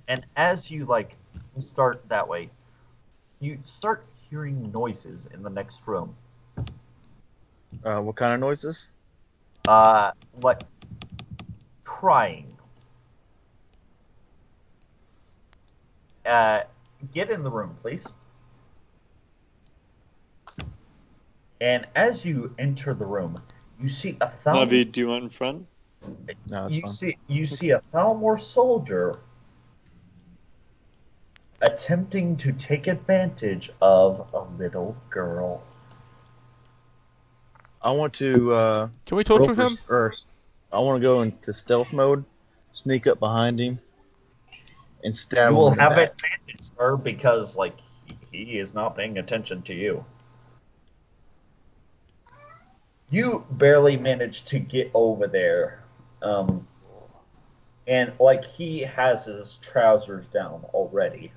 And as you like start that way, you start hearing noises in the next room. What kind of noises? Like crying. Get in the room, please. And as you enter the room, you see a Navi, do you want in front? No, it's fine. you see a Thalmor soldier attempting to take advantage of a little girl. I want to Can we torture him? first. I want to go into stealth mode, sneak up behind him, and stab You him will in the have back. advantage, sir, because like he is not paying attention to you. You barely managed to get over there, and like he has his trousers down already.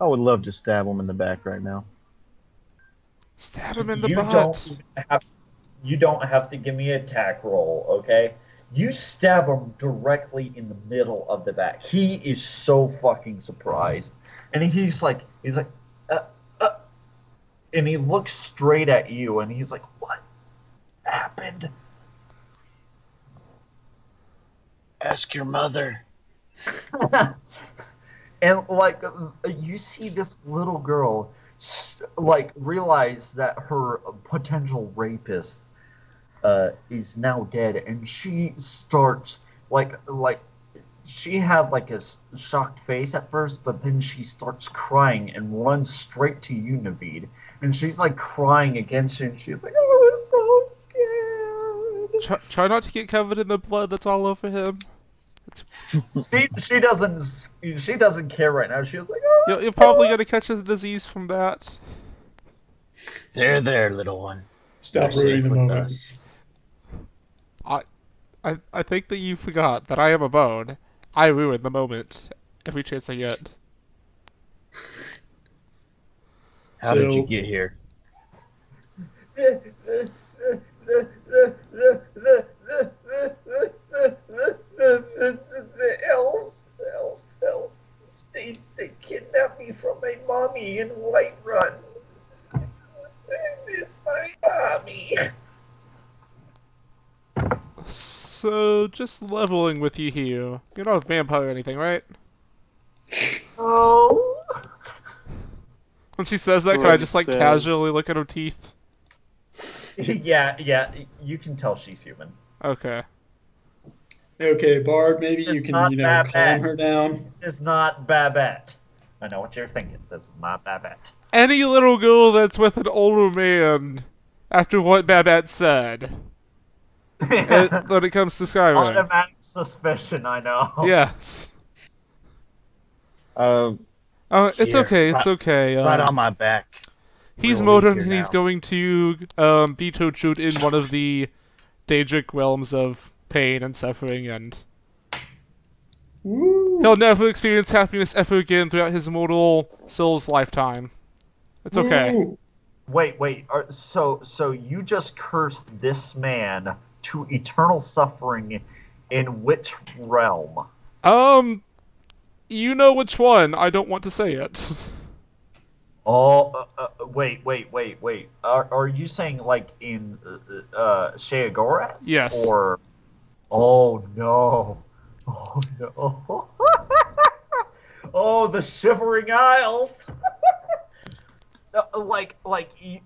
I would love to stab him in the back right now. Stab him in the You butt. you don't have to give me an attack roll, okay? You stab him directly in the middle of the back. He is so fucking surprised, and he's like, and he looks straight at you, and he's like, "What happened?" Ask your mother. And like, you see this little girl, like, realize that her potential rapist is now dead, and she starts like she had like a shocked face at first, but then she starts crying and runs straight to you, Naveed, and she's like crying against you, and she's like, "Oh, I'm so scared." Try not to get covered in the blood that's all over him. She doesn't care right now. She was like, "Oh, You're probably gonna catch a disease from that. There, little one. Stop You're ruining safe the with moment. us. I think that you forgot that I am a bone. I ruin the moment every chance I get. How did you get here? the elves. They kidnapped me from my mommy in Whiterun. It's my mommy." So, just leveling with you here. You're not a vampire or anything, right? Oh. When she says that, can I just like casually look at her teeth? Yeah, you can tell she's human. Okay. Okay, Bard, maybe you can, calm her down. This is not Babette. I know what you're thinking. This is not Babette. Any little girl that's with an older man, after what Babette said, when it comes to Skyrim. Automatic suspicion, I know. Yes. It's Here, okay, it's okay. Right on my back. He's We'll leave modern here and he's now. going to be tortured in one of the Daedric realms of pain and suffering, and Woo. he'll never experience happiness ever again throughout his mortal soul's lifetime. It's okay. Woo. Wait. So you just cursed this man to eternal suffering in which realm? You know which one. I don't want to say it. Oh, wait. Are you saying like in Sheogorath? Yes. Or oh no. Oh, the Shivering Isles. like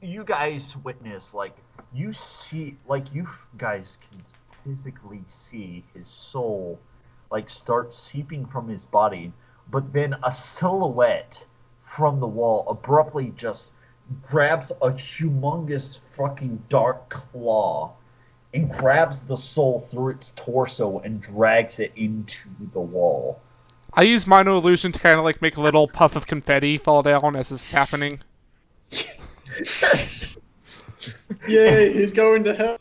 you guys witness, like you see, like you guys can physically see his soul like start seeping from his body, but then a silhouette from the wall abruptly just grabs a humongous fucking dark claw and grabs the soul through its torso and drags it into the wall. I use minor illusion to kind of like make a little puff of confetti fall down as this is happening. Yay, he's going to hell.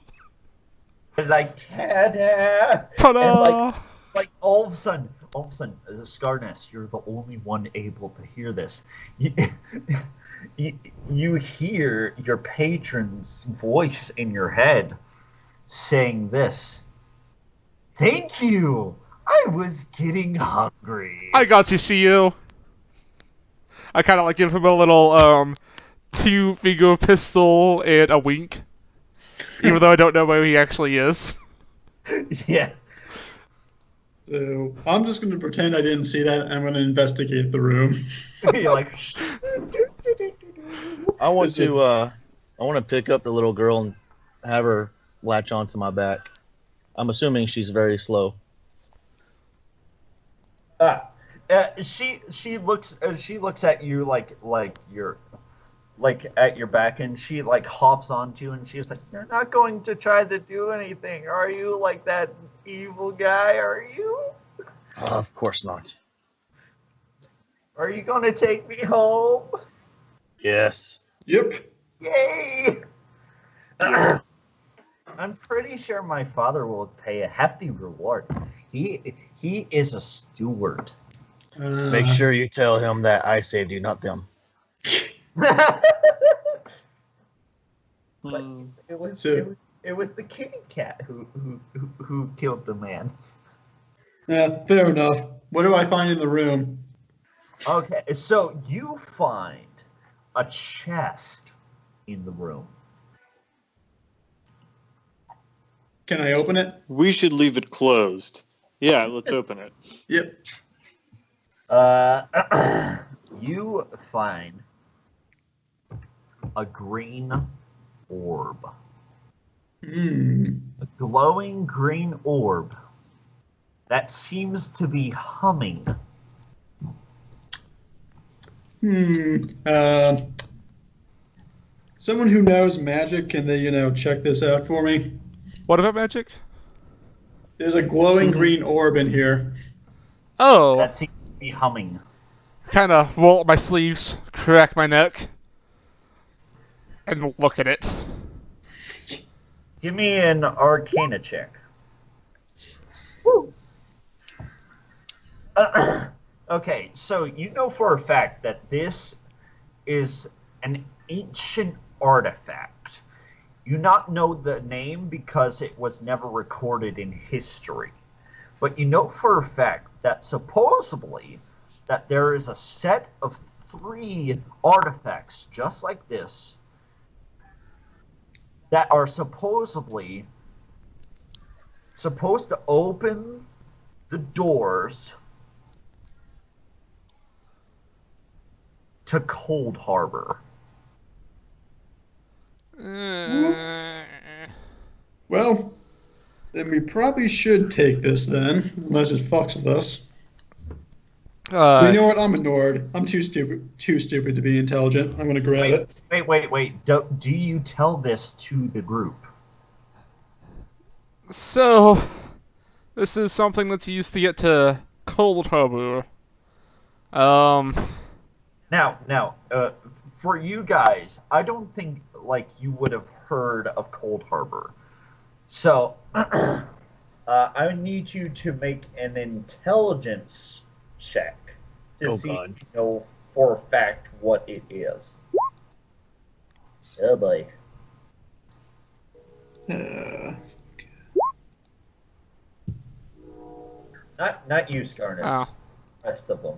And like, ta-da! Ta-da! And like all of a sudden, Scarness, you're the only one able to hear this. You hear your patron's voice in your head saying this. "Thank you! I was getting hungry. I got you, CU. I kind of like give him a little 2-finger pistol and a wink, even though I don't know where he actually is. Yeah. So I'm just going to pretend I didn't see that. I'm going to investigate the room. You're like. I want to pick up the little girl and have her latch onto my back. I'm assuming she's very slow. She looks at you like you're like at your back, and she like hops onto you, and she's like, "You're not going to try to do anything, are you? Like that evil guy, are you? Of course not. Are you going to take me home? Yes. Yep. Yay!" I'm pretty sure my father will pay a hefty reward. He is a steward. Make sure you tell him that I saved you, not them. But it was the kitty cat who killed the man. Yeah, fair enough. What do I find in the room? Okay, so you find a chest in the room. Can I open it? We should leave it closed. Yeah, let's open it. Yep. You find a green orb. A glowing green orb that seems to be humming. Someone who knows magic, can they, check this out for me? What about magic? There's a glowing green orb in here. Oh. That seems to be humming. Kind of roll up my sleeves, crack my neck, and look at it. Give me an Arcana check. Woo. Okay, so you know for a fact that this is an ancient artifact. You not know the name because it was never recorded in history. But you know for a fact that supposedly that there is a set of 3 artifacts just like this that are supposedly supposed to open the doors to Cold Harbor. Well, then we probably should take this then, unless it fucks with us. You know what? I'm ignored. I'm too stupid to be intelligent. I'm gonna grab it. Wait. Do you tell this to the group? So, this is something that's used to get to Cold Harbor. Now, for you guys, I don't think like you would have heard of Cold Harbor. So, I need you to make an intelligence check to see if you know for a fact what it is. Oh boy. Not you, Scarnus. Oh. Rest of them.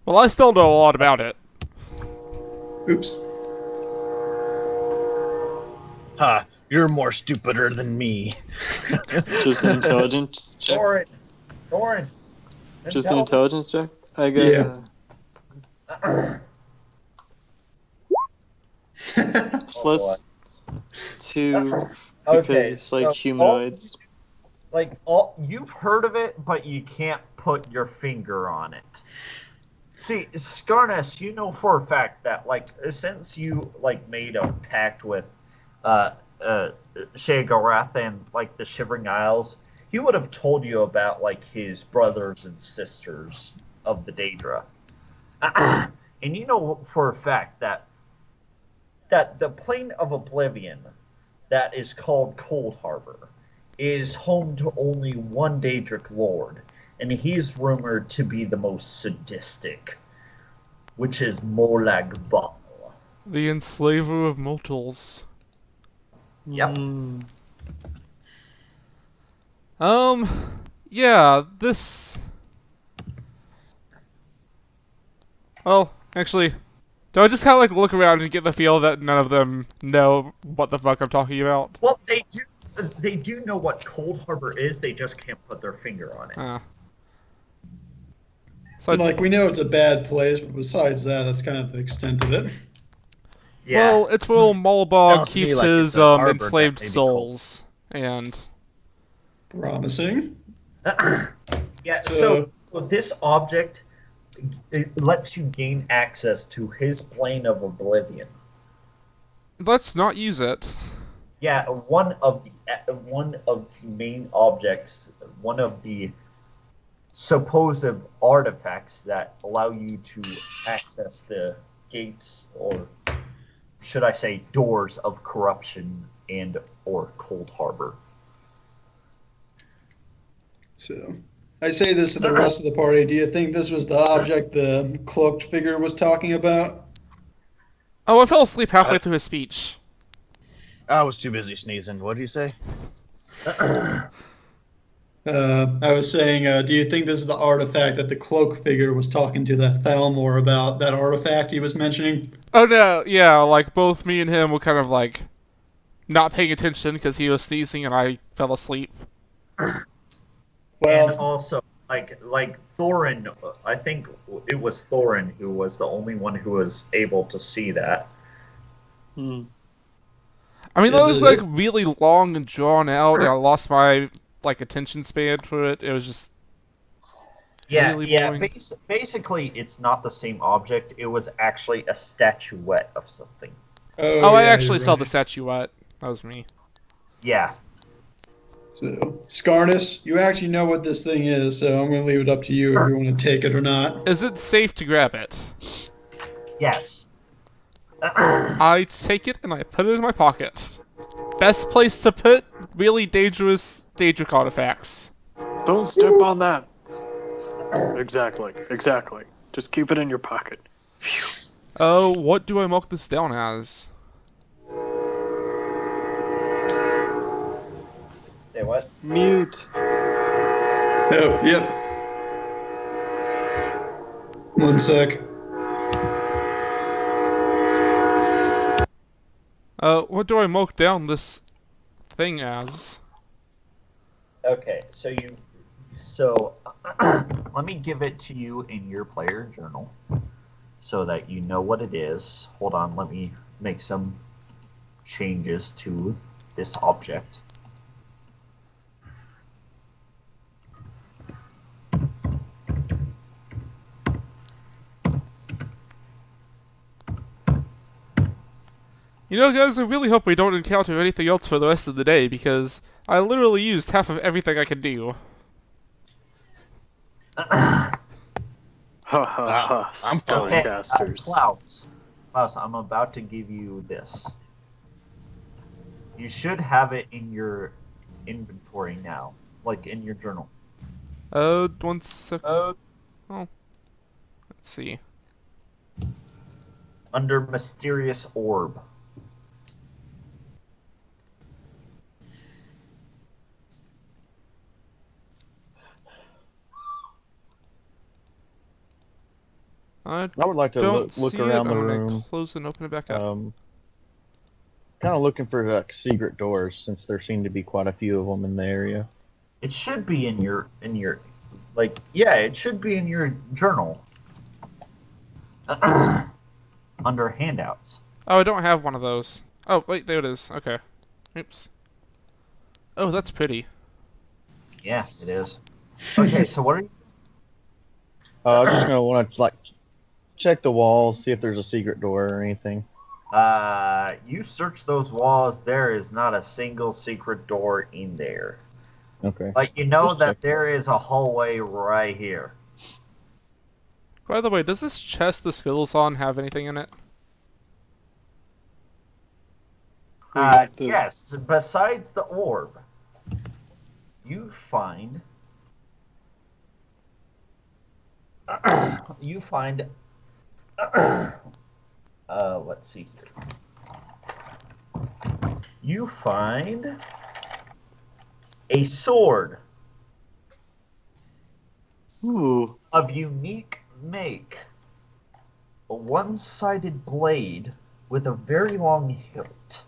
Well, I still know a lot about it. Oops. Ha! You're more stupider than me. Just an intelligence check? Thorin. Just an intelligence check? I got... Yeah. Plus 2, because Okay, it's like so humanoids. You've heard of it, but you can't put your finger on it. See, Scarnus, you know for a fact that, since you, made a pact with, Sheogorath and, the Shivering Isles, he would have told you about, his brothers and sisters of the Daedra. And you know for a fact that the Plane of Oblivion that is called Cold Harbor is home to only one Daedric Lord, and he's rumored to be the most sadistic, which is Molag Bal. The enslaver of mortals. Yep. Yeah, this... Well, actually, do I just kind of like look around and get the feel that none of them know what the fuck I'm talking about? Well, they do. They do know what Cold Harbor is. They just can't put their finger on it. So Like, we know it's a bad place, but besides that, that's kind of the extent of it. Yeah. Well, it's where Mollabog Sounds to me keeps like his it's a harbor enslaved that may be souls, and Promising. Yeah. So this object, it lets you gain access to his plane of oblivion. let's not use it. Yeah, one of the main objects, one of the supposed artifacts that allow you to access the gates, or should I say doors of corruption and or Cold Harbor. So, I say this to the rest of the party. Do you think this was the object the cloaked figure was talking about? Oh, I fell asleep halfway through his speech. I was too busy sneezing. What did he say? I was saying, do you think this is the artifact that the cloak figure was talking to that Thalmor about, that artifact he was mentioning? Oh no, yeah, like both me and him were kind of like not paying attention because he was sneezing and I fell asleep. Well, And also, like Thorin, I think it was Thorin who was the only one who was able to see that. I mean, that was Is like it- really long and drawn out, and I lost my like attention span for it. It was just Yeah, really yeah. boring. Basically, it's not the same object. It was actually a statuette of something. Oh, I yeah, actually you're saw right. the statuette. That was me. Yeah. So, Scarnus, you actually know what this thing is, so I'm going to leave it up to you if you want to take it or not. Is it safe to grab it? Yes. I take it and I put it in my pocket. Best place to put really dangerous Daedric artifacts. Don't step on that. Exactly. Just keep it in your pocket. Oh, what do I mark this down as? Say what? Mute. Oh, yep. One sec. What do I mark down this thing as? Okay, so let me give it to you in your player journal so that you know what it is. Hold on, let me make some changes to this object. You know, guys, I really hope we don't encounter anything else for the rest of the day, because I literally used half of everything I could do. Ha ha ha. I'm fine. Spellcasters. Klaus, I'm about to give you this. You should have it in your inventory now, like in your journal. One sec. Oh, Let's see. under mysterious orb. I I would like to don't look see around it. the I'm gonna room. close and open it back up. Kind of looking for like secret doors, since there seem to be quite a few of them in the area. It should be in your like, yeah, it should be in your journal. Under handouts. Oh, I don't have one of those. Oh, wait, there it is. Okay. Oops. Oh, that's pretty. Yeah, it is. Okay, so what are you? I'm just gonna want to like check the walls, see if there's a secret door or anything. You search those walls. There is not a single secret door in there. Okay. But you know Just that check. there is a hallway right here. By the way, does this chest the Skittles on have anything in it? Yes, besides the orb, you find let's see here. You find a sword Ooh. of unique make. A one-sided blade with a very long hilt.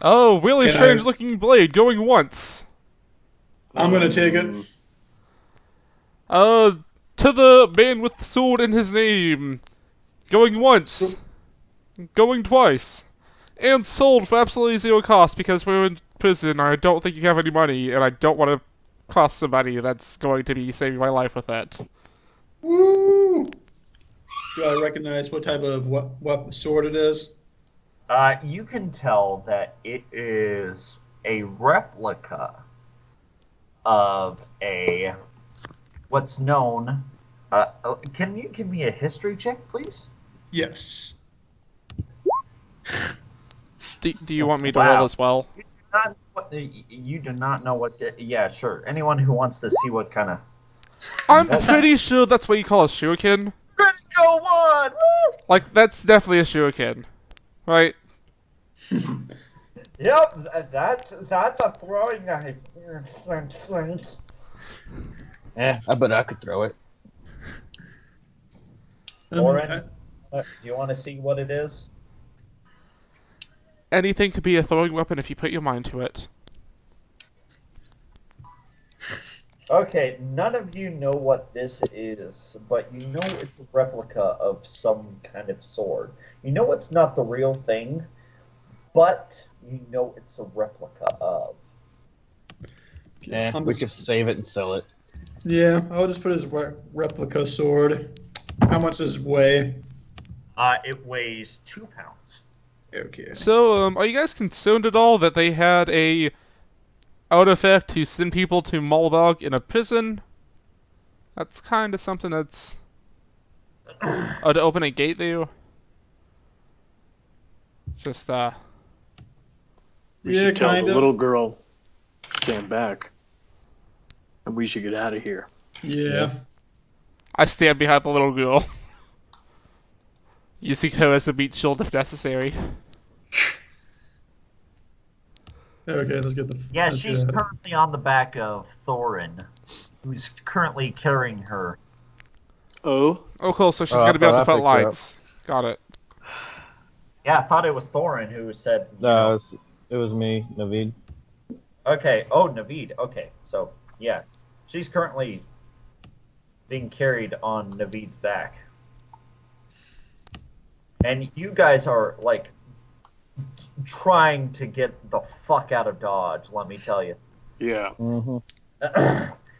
Oh, really Can I- strange looking blade going once. I'm gonna take it. To the man with the sword in his name. Going once. Going twice. And sold for absolutely zero cost because we're in prison and I don't think you have any money and I don't want to cost somebody that's going to be saving my life with that. Woo! Do I recognize what type of what sword it is? You can tell that it is a replica of a what's known. Can you give me a history check, please? Yes. Do you want me to Wow. roll as well? You do not know what. Yeah, sure. Anyone who wants to see what kind of. I'm pretty sure that's what you call a shuriken. Critical one! Woo! Like, that's definitely a shuriken. Right? Yep, that's a throwing knife. I bet I could throw it. Lauren, do you want to see what it is? Anything could be a throwing weapon if you put your mind to it. Okay, none of you know what this is, but you know it's a replica of some kind of sword. You know it's not the real thing, but you know it's a replica of. Yeah, we could save it and sell it. Yeah, I'll just put his replica sword. How much does it weigh? It weighs 2 pounds. Okay. So, are you guys concerned at all that they had a artifact to send people to Malbog in a prison? That's kind of something that's... Oh, to open a gate there? Just, We Yeah, should tell kind the of. little girl, stand back. And we should get out of here. Yeah. I stand behind the little girl. Using her as a meat shield if necessary. Okay, let's get the. Yeah, let's she's get out. currently on the back of Thorin, who's currently carrying her. Oh? Oh, cool, so she's Oh, I gonna be on thought the I front picked her up. lines. Got it. Yeah, I thought it was Thorin who said. No, it was me, Naveed. Okay. Oh, Naveed. Okay. So, yeah. She's currently being carried on Naveed's back. And you guys are, like, trying to get the fuck out of Dodge, let me tell you. Yeah. Mm-hmm.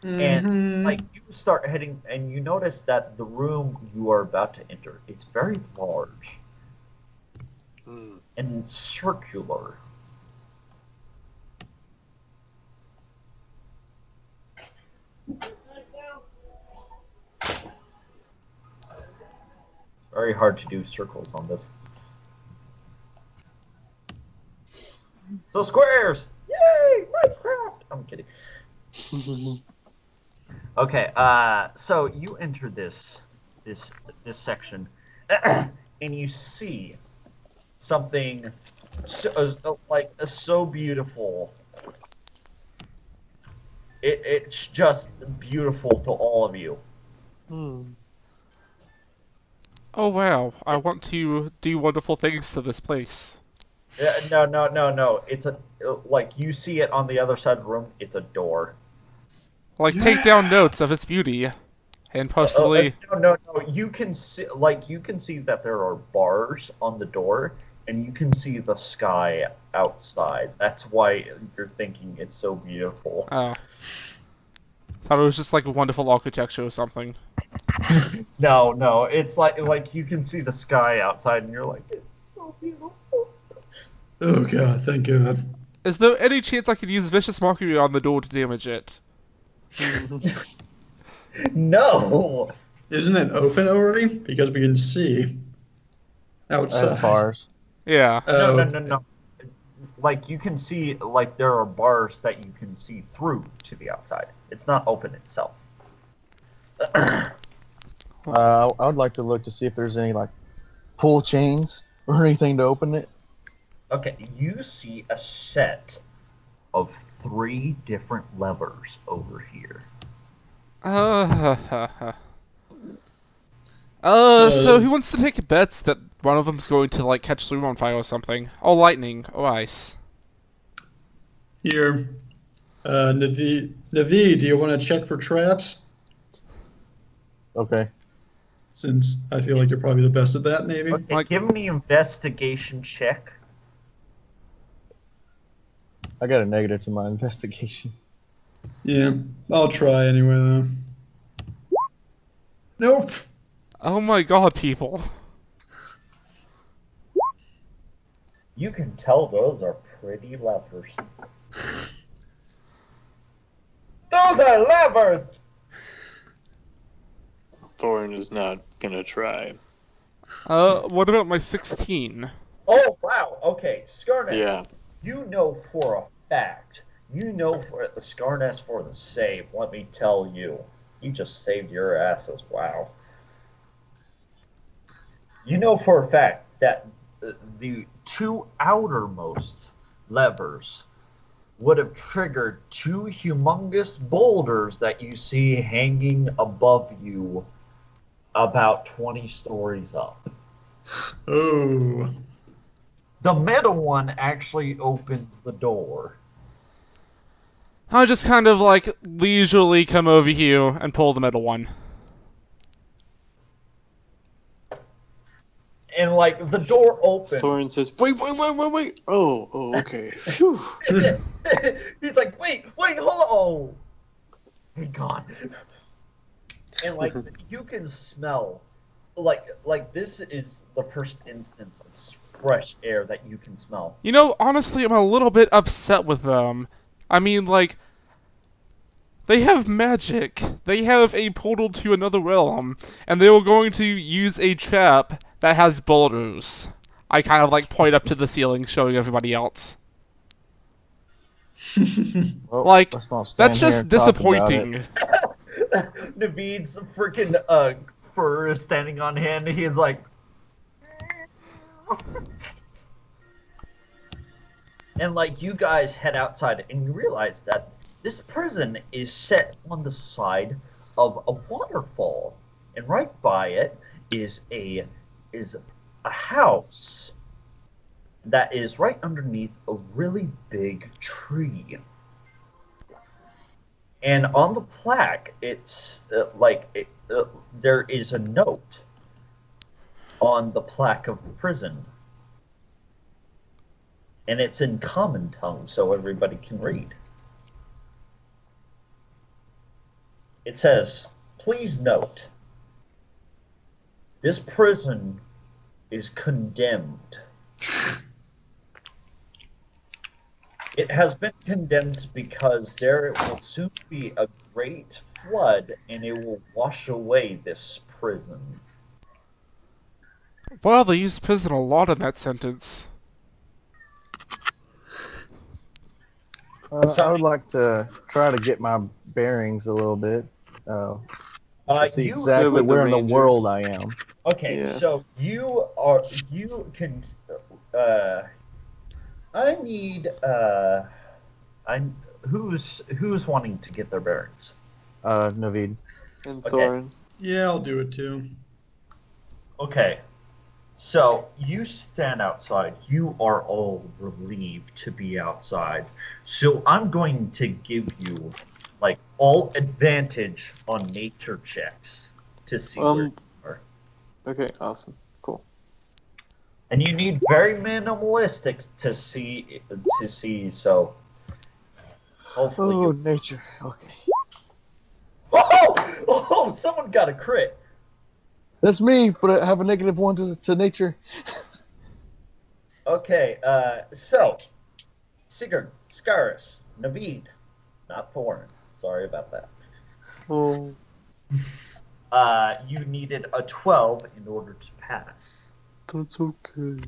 And, like, you start heading, and you notice that the room you are about to enter is very large Mm. and circular. Very hard to do circles on this. So squares! Yay! Minecraft! I'm kidding. Okay, so you enter this section, and you see something so beautiful. It's just beautiful to all of you. Oh wow, I want to do wonderful things to this place. Yeah, no. It's like you see it on the other side of the room. It's a door. Like, take down notes of its beauty. And possibly... No. You can see that there are bars on the door, and you can see the sky outside. That's why you're thinking it's so beautiful. Oh. Thought it was just like a wonderful architecture or something. No. It's like you can see the sky outside, and you're like, it's so beautiful. Oh god, thank God. Is there any chance I could use Vicious Mockery on the door to damage it? No. Isn't it open already? Because we can see outside. Bars. Yeah. Oh, No. Like you can see, like there are bars that you can see through to the outside. It's not open itself. I would like to look to see if there's any like pull chains or anything to open it. Okay, you see a set of 3 different levers over here. So who wants to take bets that one of them's going to, like, catch the room on fire or something? Oh, lightning. Oh, ice. Here. Naveed, do you want to check for traps? Okay. Since I feel like you're probably the best at that, maybe. Okay, Like- give me an investigation check. I got a negative to my investigation. Yeah, I'll try anyway, though. Nope. Oh my god, people. You can tell those are pretty levers. Those are levers! Thorin is not gonna try. What about my 16? Oh, wow. Okay, Scarness. Yeah. You know for a fact. You know for the Scarness for the save. Let me tell you. You just saved your asses. Wow. You know for a fact that the two outermost levers would have triggered two humongous boulders that you see hanging above you about 20 stories up. Oh. The middle one actually opens the door. I just kind of, like, leisurely come over here and pull the middle one. And, like, the door opens. Thorin says, wait. Oh, okay. Phew. He's like, wait, hold on. Oh. Thank God. And, like, you can smell, like this is the first instance of fresh air that you can smell. You know, honestly, I'm a little bit upset with them. I mean, like, they have magic. They have a portal to another realm, and they were going to use a trap that has boulders. I kind of, like, point up to the ceiling, showing everybody else. Well, Like, let's not stand that's here just and talk about disappointing. it. Naveed's freaking fur is standing on him. He's like, and like you guys head outside and you realize that this prison is set on the side of a waterfall, and right by it is a house that is right underneath a really big tree. And on the plaque, it's there is a note on the plaque of the prison. And it's in common tongue, so everybody can read. It says, please note, this prison is condemned. It has been condemned because there will soon be a great flood and it will wash away this prison. Wow, they used prison a lot in that sentence. I would like to try to get my bearings a little bit. To see You exactly with the where in the ranger. world I am. Okay, Yeah. so you can. I need. Who's wanting to get their bearings? Naveed. And Okay. Thorin. Yeah, I'll do it too. Okay, so you stand outside. You are all relieved to be outside. So I'm going to give you like all advantage on nature checks to see where you are. Okay, awesome. Cool. And you need very minimalistic to see. So hopefully. Oh, nature. Okay. Oh! Someone got a crit. That's me, but I have a -1 to nature. Okay, so Sigurd, Scarus, Naveed, not Thorin. Sorry about that. Oh. You needed a 12 in order to pass. That's okay.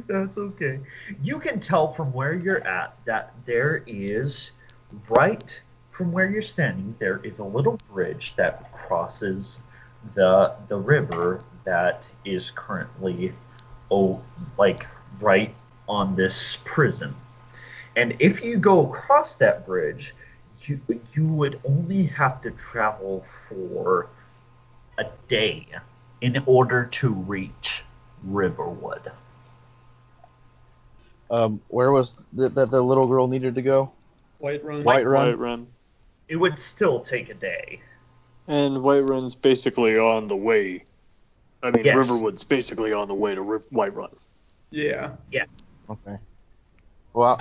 That's okay. You can tell from where you're at that there is, right from where you're standing, there is a little bridge that crosses the river that is currently right on this prison. And if you go across that bridge, you would only have to travel for a day in order to reach Riverwood. Where was that the little girl needed to go? Whiterun. Whiterun. It would still take a day. And Whiterun's basically on the way. I mean, Yes. Riverwood's basically on the way to Whiterun. Yeah. Okay. Well,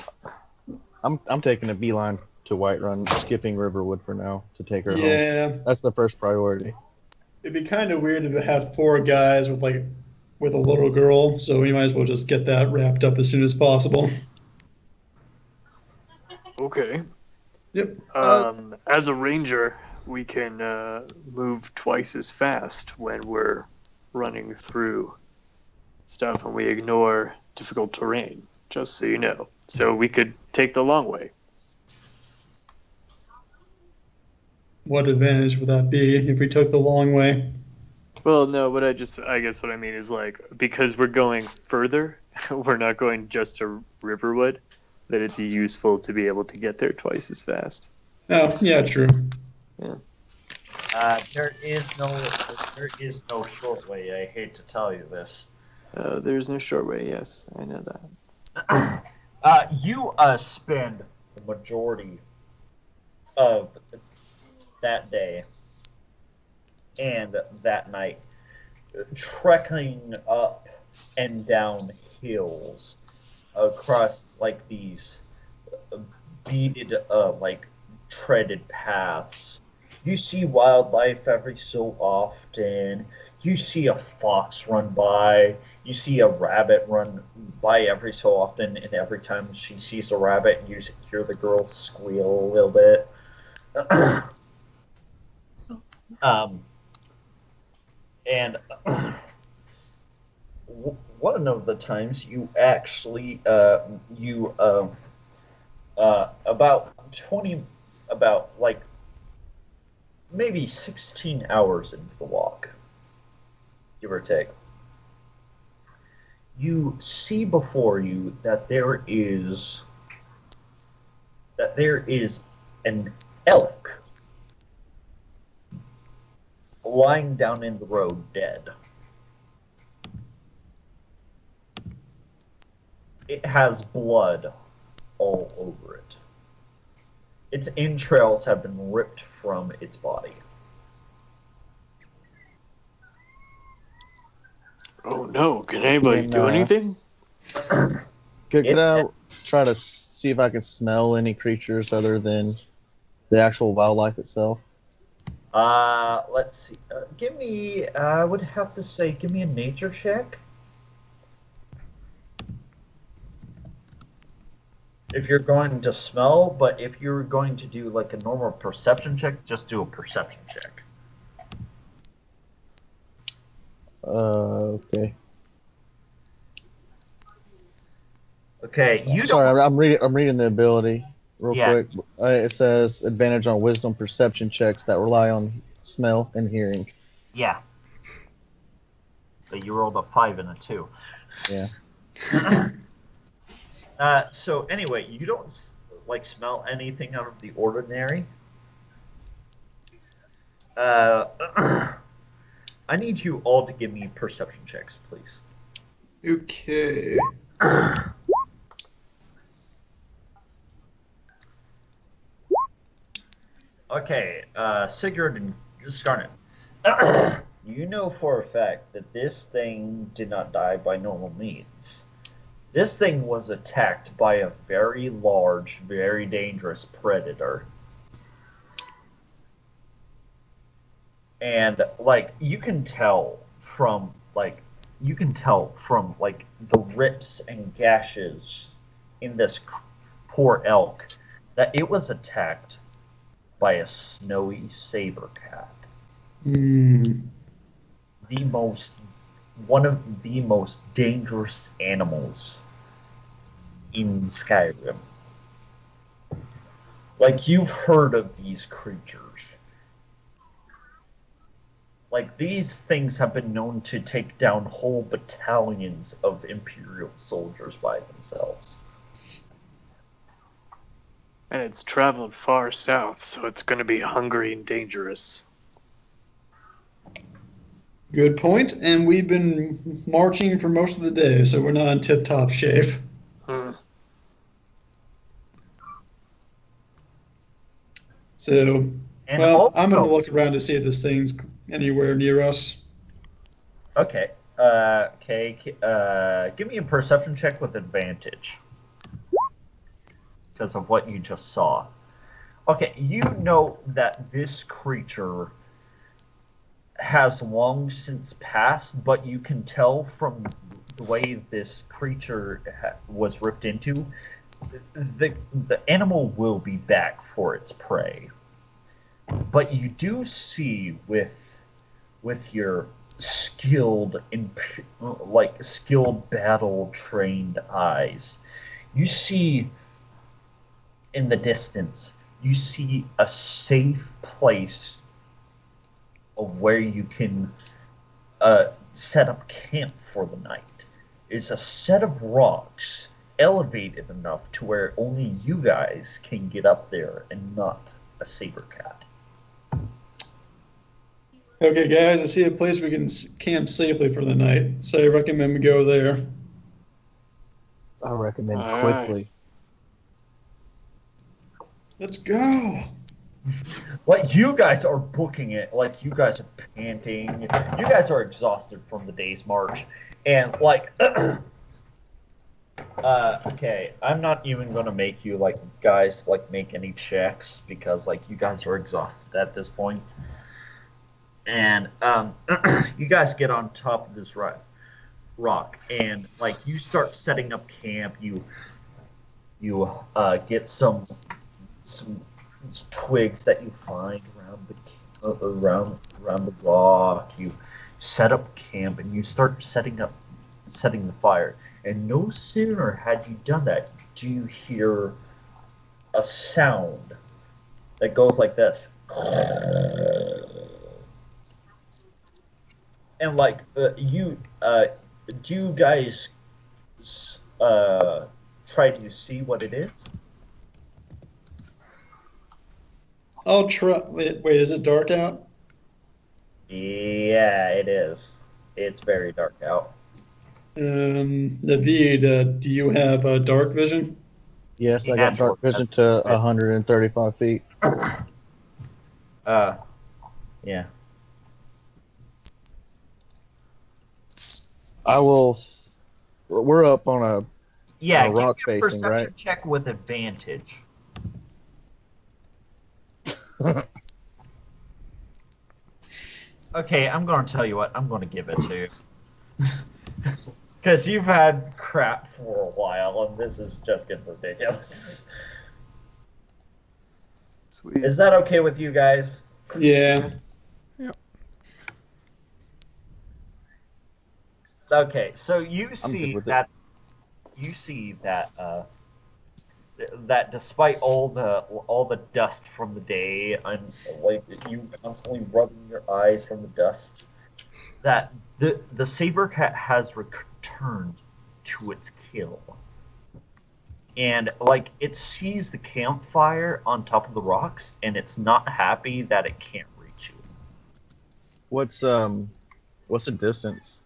I'm taking a beeline to Whiterun, skipping Riverwood for now to take her home. Yeah. That's the first priority. It'd be kind of weird to have 4 guys with a little girl, so we might as well just get that wrapped up as soon as possible. Okay. Yep. As a ranger, we can move twice as fast when we're running through stuff and we ignore difficult terrain, just so you know. So we could take the long way. What advantage would that be if we took the long way? Well, no, but I guess what I mean is, like, because we're going further, we're not going just to Riverwood, that it's useful to be able to get there twice as fast. Oh, yeah, true. There is no short way. I hate to tell you this. There's no short way, yes, I know that. You spend the majority of that day and that night trekking up and down hills across like these beaded like treaded paths. You see wildlife every so often. You see a fox run by. You see a rabbit run by every so often, and every time she sees a rabbit, you hear the girl squeal a little bit. And one of the times you actually about like maybe 16 hours into the walk, give or take, you see before you that there is an elk lying down in the road dead. It has blood all over it. Its entrails have been ripped from its body. Oh no, can anybody do anything? Could I try to see if I can smell any creatures other than the actual wildlife itself? Let's see. Give me, I would have to say, give me a nature check. If you're going to smell, but if you're going to do like a normal perception check, just do a perception check. Okay. Okay, you Sorry, don't. I'm reading the ability real quick. It says advantage on wisdom perception checks that rely on smell and hearing. Yeah. But you rolled a 5 and a 2. Yeah. So anyway, you don't like smell anything out of the ordinary. I need you all to give me perception checks, please. Okay. Okay, Sigurd and Scarnet. You know for a fact that this thing did not die by normal means. This thing was attacked by a very large, very dangerous predator. And, like, you can tell from the rips and gashes in this poor elk that it was attacked by a snowy saber cat. One of the most dangerous animals in Skyrim. Like, you've heard of these creatures. Like, these things have been known to take down whole battalions of Imperial soldiers by themselves. And it's traveled far south, so it's going to be hungry and dangerous. Good point. And we've been marching for most of the day, so we're not in tip-top shape. Hmm. So, And well, I'm going to also- look around to see if this thing's anywhere near us. Okay. Give me a perception check with advantage. Because of what you just saw. Okay, you know that this creature has long since passed, but you can tell from the way this creature was ripped into, the animal will be back for its prey. But you do see with your skilled battle trained eyes, you see in the distance, you see a safe place of where you can set up camp for the night. It's a set of rocks elevated enough to where only you guys can get up there and not a saber cat. Okay, guys, I see a place we can camp safely for the night, so I recommend we go there. I recommend All quickly. Let's go. Like, you guys are booking it, like, you guys are panting, you guys are exhausted from the day's march, and, like, okay, I'm not even gonna make you, like, guys, like, make any checks, because, like, you guys are exhausted at this point. And, you guys get on top of this rock, and, like, you start setting up camp, you get some twigs that you find around the rock. You set up camp and you start setting the fire. And no sooner had you done that, do you hear a sound that goes like this. And like do you guys try to see what it is? I'll try. Wait, is it dark out? Yeah, it is. It's very dark out. Naveed, do you have dark vision? Yes, I got Natural. dark vision to 135 feet. Yeah. I will. We're up on a Yeah, A rock give me a facing, perception right? check with advantage. Okay, I'm going to tell you what. I'm going to give it to you. Because you've had crap for a while, and this is just getting ridiculous. Sweet. Is that okay with you guys? Yeah. Okay, so you good see with it. that that despite all the dust from the day, and like you constantly rubbing your eyes from the dust, that the saber cat has returned to its kill, and like it sees the campfire on top of the rocks, and it's not happy that it can't reach you. What's the distance?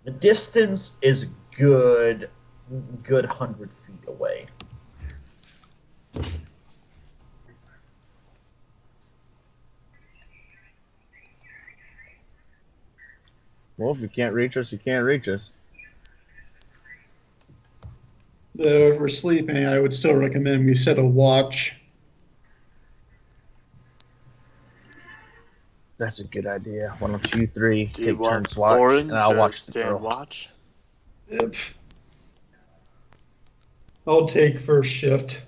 The distance is good 100 feet away. Well, if you can't reach us, you can't reach us. Though if we're sleeping, I would still recommend we set a watch. That's a good idea. Why don't you three Do you take want turns watch, Thorin and I'll to watch the stand girl. watch? Yep. I'll take first shift.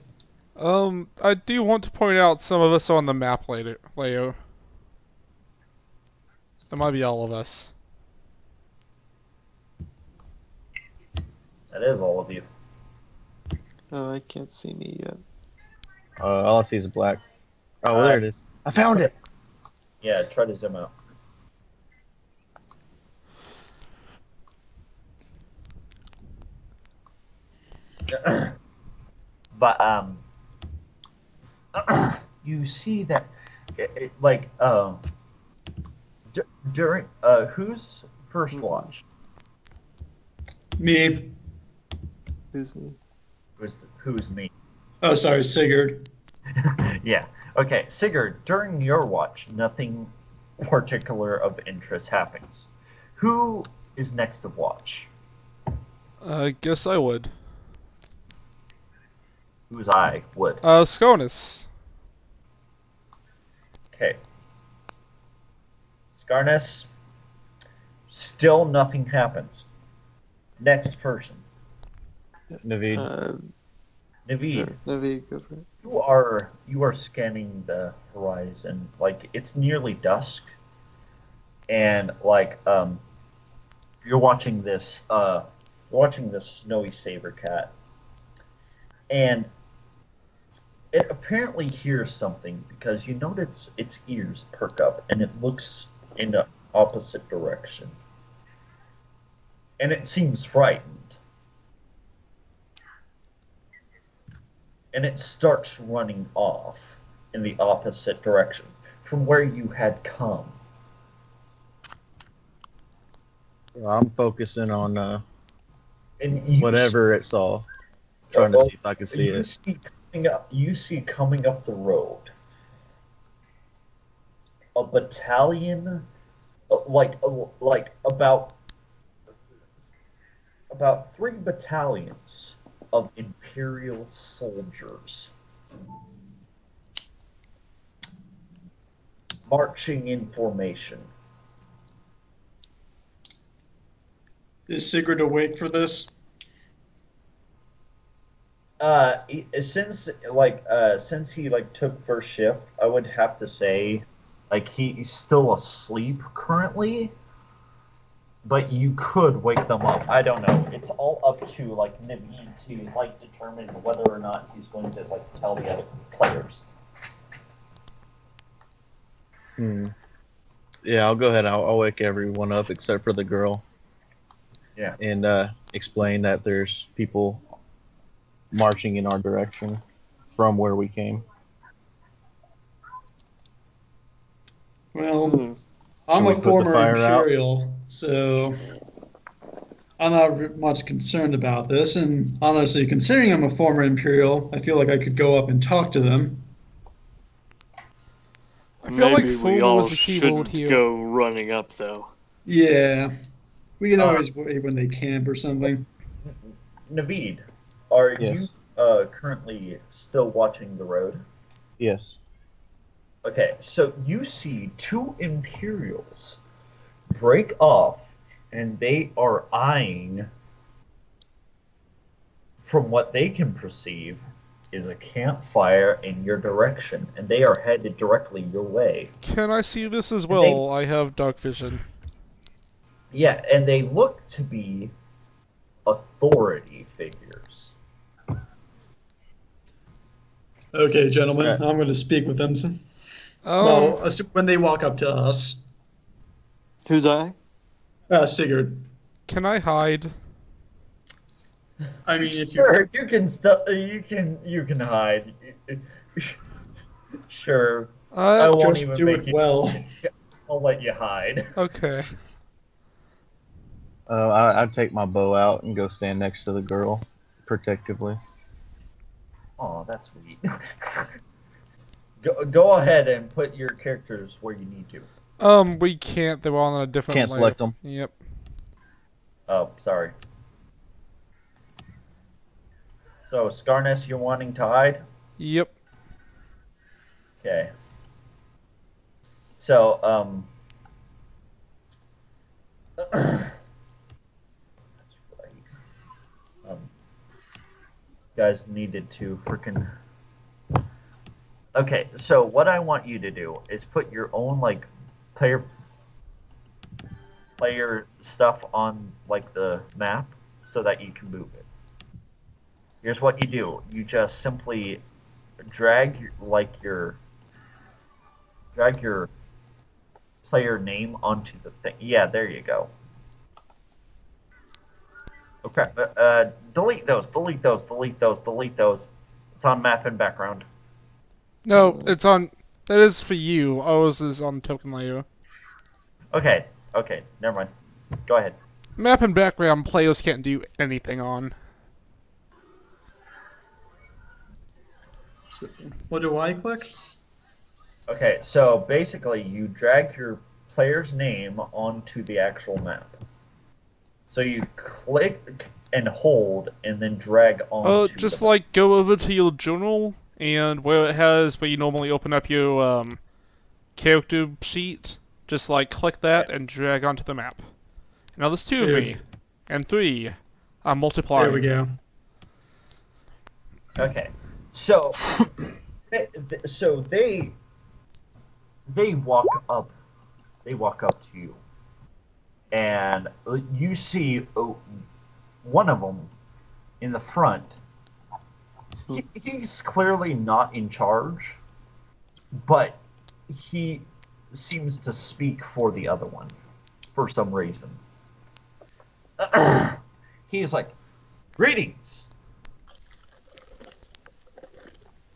I do want to point out some of us on the map later, Leo. It might be all of us. That is all of you. Oh, I can't see me yet. All I see is black. Oh, there it is. I found it. Yeah, try to zoom out. But you see that, during who's first watch? Me. Who's me? Who's me? Oh, sorry, Sigurd. Yeah. Okay, Sigurd. During your watch, nothing particular of interest happens. Who is next of watch? I guess I would. Who's I would? Sconus. Okay. Scarness. Still nothing happens. Next person. Naveed. Naveed. Sure. Naveed, go for it. You are scanning the horizon. Like, it's nearly dusk. And you're watching this snowy saber cat. And it apparently hears something because you notice its ears perk up and it looks in the opposite direction. And it seems frightened. And it starts running off in the opposite direction from where you had come. I'm focusing on And whatever it saw, trying to see if I can see it. You see coming up the road a battalion, about 3 battalions of Imperial soldiers marching in formation. Is Sigurd awake for this? Since he took first shift, I would have to say he's still asleep currently. But you could wake them up. I don't know. It's all up to Naveed to determine whether or not he's going to tell the other players. Yeah, I'll go ahead. I'll wake everyone up except for the girl. Yeah. And explain that there's people marching in our direction from where we came. Well, I'm Should we a put the former fire out? Imperial, so I'm not much concerned about this. And honestly, considering I'm a former Imperial, I feel like I could go up and talk to them. I feel like Maybe Fool we all was the keyboard shouldn't here. go running up, though. Yeah, we can always wait when they camp or something. Naveed, are Yes. you currently still watching the road? Yes. Okay, so you see 2 Imperials break off, and they are eyeing, from what they can perceive, is a campfire in your direction, and they are headed directly your way. Can I see this as well? I have dark vision. Yeah, and they look to be authority figures. Okay, gentlemen, Okay. I'm going to speak with them. Well, when they walk up to us. Who's I? Sigurd. Can I hide? I mean, if Sure, you can hide. Sure, I won't just even do make it you. well. I'll let you hide. Okay. I'd take my bow out and go stand next to the girl, protectively. Oh, that's sweet. Go ahead and put your characters where you need to. We can't. They're all on a different Can't layer. select them. Yep. Oh, sorry. So, Scarness, you're wanting to hide? Yep. Okay. So, that's right. Guys needed to freaking. Okay, so what I want you to do is put your own player stuff on the map so that you can move it. Here's what you do: you just simply drag your player name onto the thing. Yeah, there you go. Okay, delete those. It's on map and background. No, it's on. That is for you. Ours is on token layer. Okay, never mind. Go ahead. Map and background players can't do anything on. So, what do I click? Okay, so basically you drag your player's name onto the actual map. So you click and hold and then drag on. Just like go over to your journal and where it has where you normally open up your character sheet, just like click that and drag onto the map. Now there's 2 of me. And 3. I'm multiplying. There we go. Okay. So they walk up to you. And you see one of them in the front. He's clearly not in charge, but he seems to speak for the other one for some reason. He's like, "Greetings.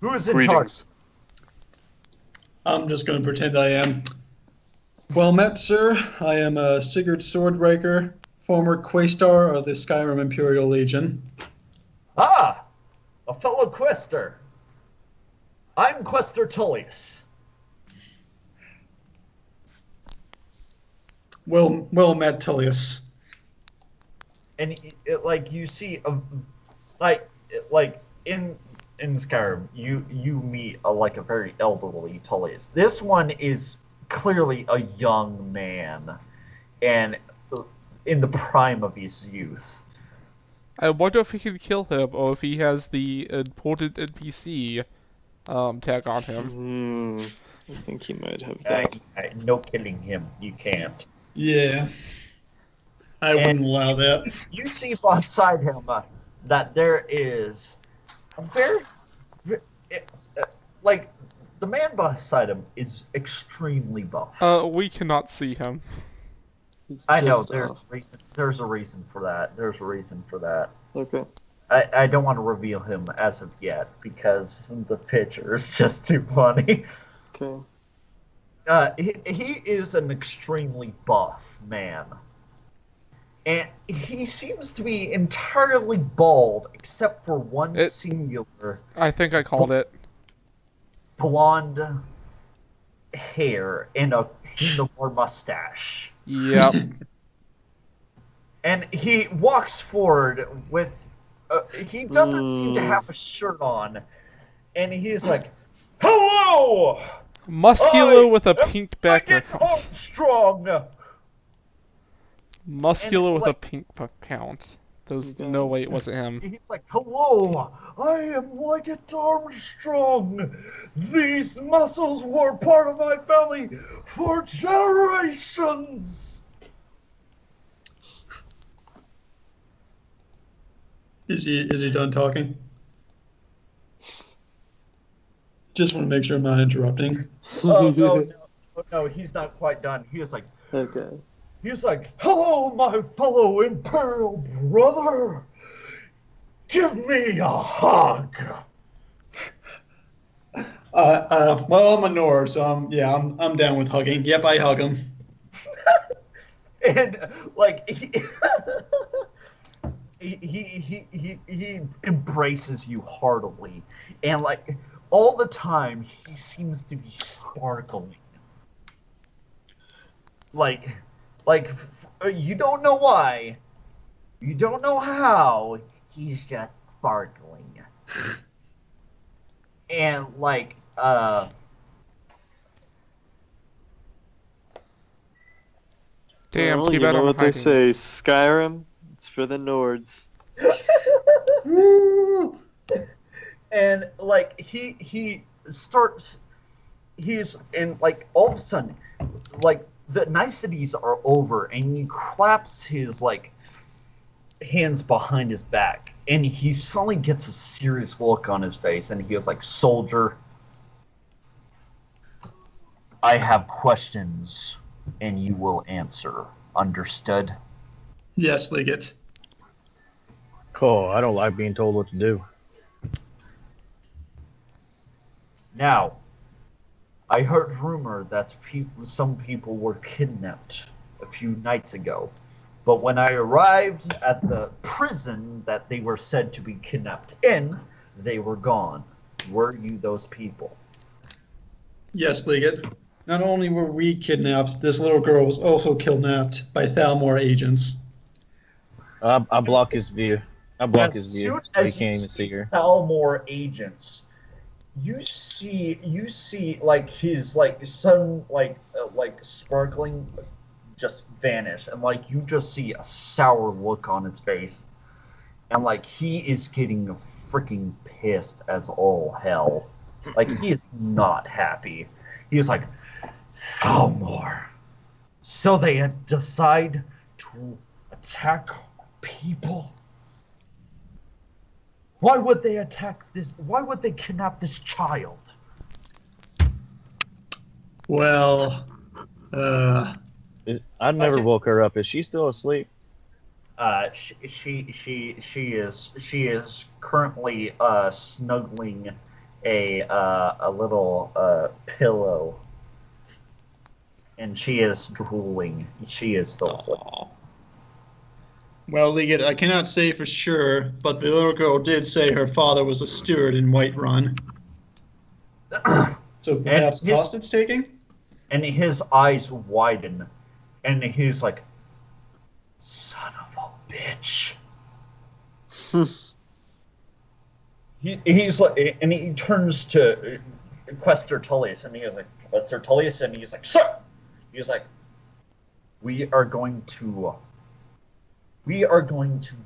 Who is in charge?" I'm just going to pretend I am. Well met, sir. I am Sigurd Swordbreaker, former Quaestor of the Skyrim Imperial Legion. Ah, a fellow quester. I'm Quester Tullius. Well met, Tullius. And like you see, like in Skyrim, you meet like a very elderly Tullius. This one is clearly a young man, and in the prime of his youth. I wonder if he can kill him, or if he has the important NPC tag on him. I think he might have that. No killing him. You can't. Yeah. I wouldn't allow that. You see beside him that there is a very, like, the man beside him is extremely buff. We cannot see him. I know, there's a reason for that. Okay. I don't want to reveal him as of yet, because the picture is just too funny. Okay. He is an extremely buff man. And he seems to be entirely bald, except for one singular... I think I called it. Blonde hair and a handlebar mustache. Yep. And he walks forward with... he doesn't seem to have a shirt on. And he's like, "Hello! Muscular with a pink background. Armstrong! Muscular with a like, pink background. There's no way it wasn't him. He's like, "Hello, I am Leggett Armstrong. These muscles were part of my family for generations." Is he done talking? Just want to make sure I'm not interrupting. Oh, no, he's not quite done. He was like, Okay. He's like, "Hello, my fellow Imperial brother. Give me a hug." Well, I'm a Nord, so I'm down with hugging. Yep, I hug him. And like he embraces you heartily, and like all the time he seems to be sparkling. Like you don't know why, you don't know how, he's just sparkling. And like Damn, well, keep you out know of what they hiding. say, Skyrim, it's for the Nords. And like he's and like all of a sudden, like the niceties are over, and he claps his like hands behind his back, and he suddenly gets a serious look on his face, and he goes like, "Soldier, I have questions, and you will answer. Understood?" Yes, Leggett. Cool. I don't like being told what to do. Now, I heard rumor that some people were kidnapped a few nights ago. But when I arrived at the prison that they were said to be kidnapped in, they were gone. Were you those people? Yes, Liggett. Not only were we kidnapped, this little girl was also kidnapped by Thalmor agents. I block his view. I block his As view. soon So he as can't you even see see her. Thalmor agents, you see like his like sun like sparkling just vanish, and like you just see a sour look on his face, and like he is getting freaking pissed as all hell. Like he is not happy. He is like, Thalmor. So they decide to attack people. Why would they attack this? Why would they kidnap this child? Well, I never woke her up. Is she still asleep? She is currently snuggling a little pillow, and she is drooling. She is still asleep. well, Liggett, I cannot say for sure, but the little girl did say her father was a steward in Whiterun. So perhaps hostage taking? And his eyes widen, and he's like, "Son of a bitch." He's like, and he turns to Quester Tullius, and he is like, Quester Tullius, and he's like, "Sir," he's like, we are going to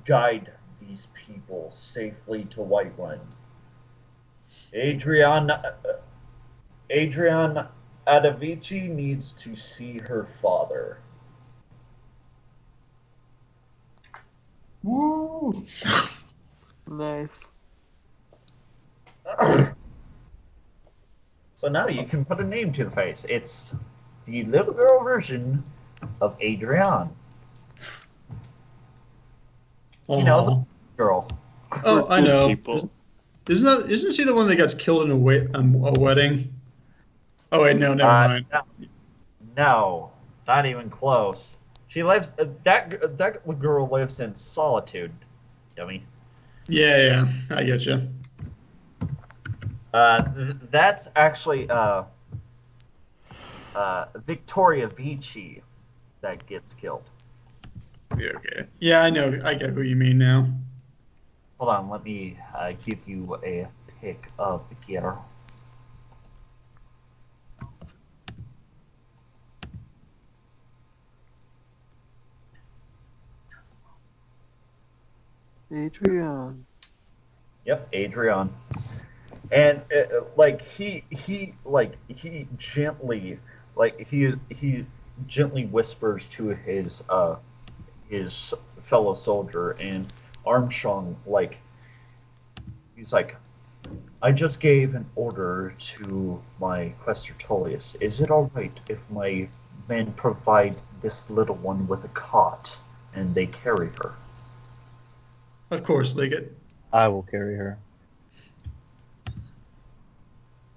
guide these people safely to Whiterun. Adrian Adavici needs to see her father. Woo! Nice. So now you can put a name to the face. It's the little girl version of Adrian. You know, the girl. Oh, I know. People. Isn't she the one that gets killed in a wedding? Oh wait, no, never mind. No, not even close. She lives. That girl lives in solitude, dummy. Yeah, I get you. That's actually Victoria Vici that gets killed. Yeah, okay. Yeah, I know. I get who you mean now. Hold on, let me give you a pic of the getter. Adrian. Yep, Adrian. And he gently whispers to his fellow soldier, and Armstrong he's like, I just gave an order to my Quester Tullius. Is it all right if my men provide this little one with a cot and they carry her? Of course, Liggett. I will carry her.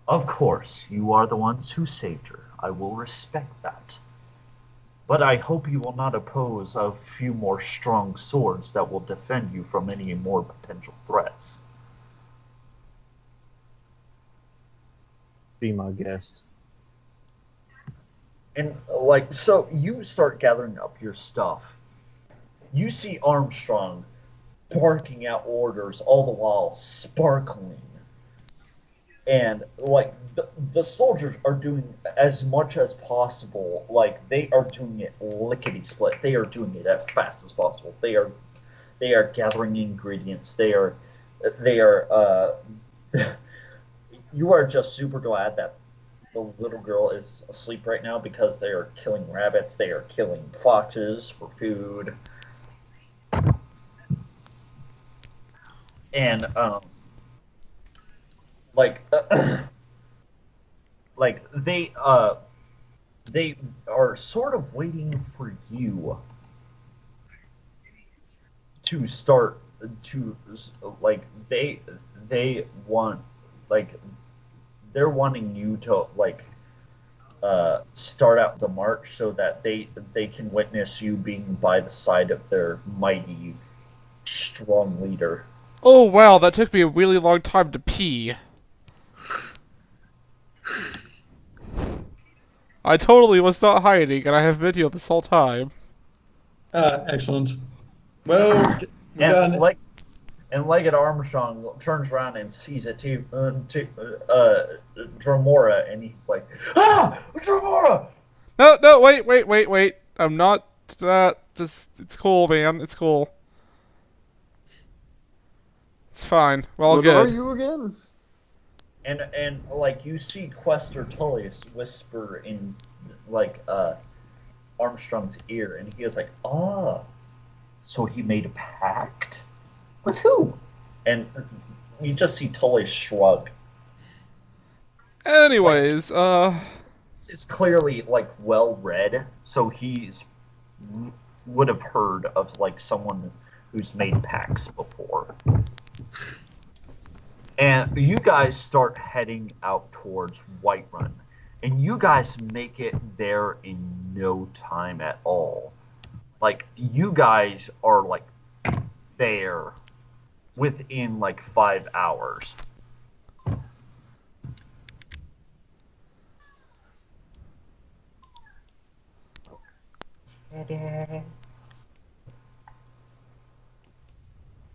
Of course, you are the ones who saved her. I will respect that. But I hope you will not oppose a few more strong swords that will defend you from any more potential threats. Be my guest. And, so you start gathering up your stuff. You see Armstrong barking out orders, all the while sparkling. And, the soldiers are doing as much as possible. They are doing it lickety-split. They are doing it as fast as possible. They are gathering ingredients. They are you are just super glad that the little girl is asleep right now, because they are killing rabbits. They are killing foxes for food. And, they are sort of waiting for you to start to, they want, they're wanting you to, start out the march so that they can witness you being by the side of their mighty, strong leader. Oh wow, that took me a really long time to pee. I totally was not hiding, and I have video this whole time. Excellent. Well, we got And an, like and Leggett Armstrong turns around and sees it to Dromora, and he's like, "Ah, Dromora!" No, wait. I'm not that. Just, it's cool, man. It's cool. It's fine. We're all What good. are you again? And like you see Quester Tullius whisper in like Armstrong's ear, and he is like, "Ah, so he made a pact with who?" And you just see Tullius shrug. Anyways, It's clearly like well read, so he's would have heard of like someone who's made pacts before. And you guys start heading out towards Whiterun, and you guys make it there in no time at all. Like you guys are like there within like 5 hours.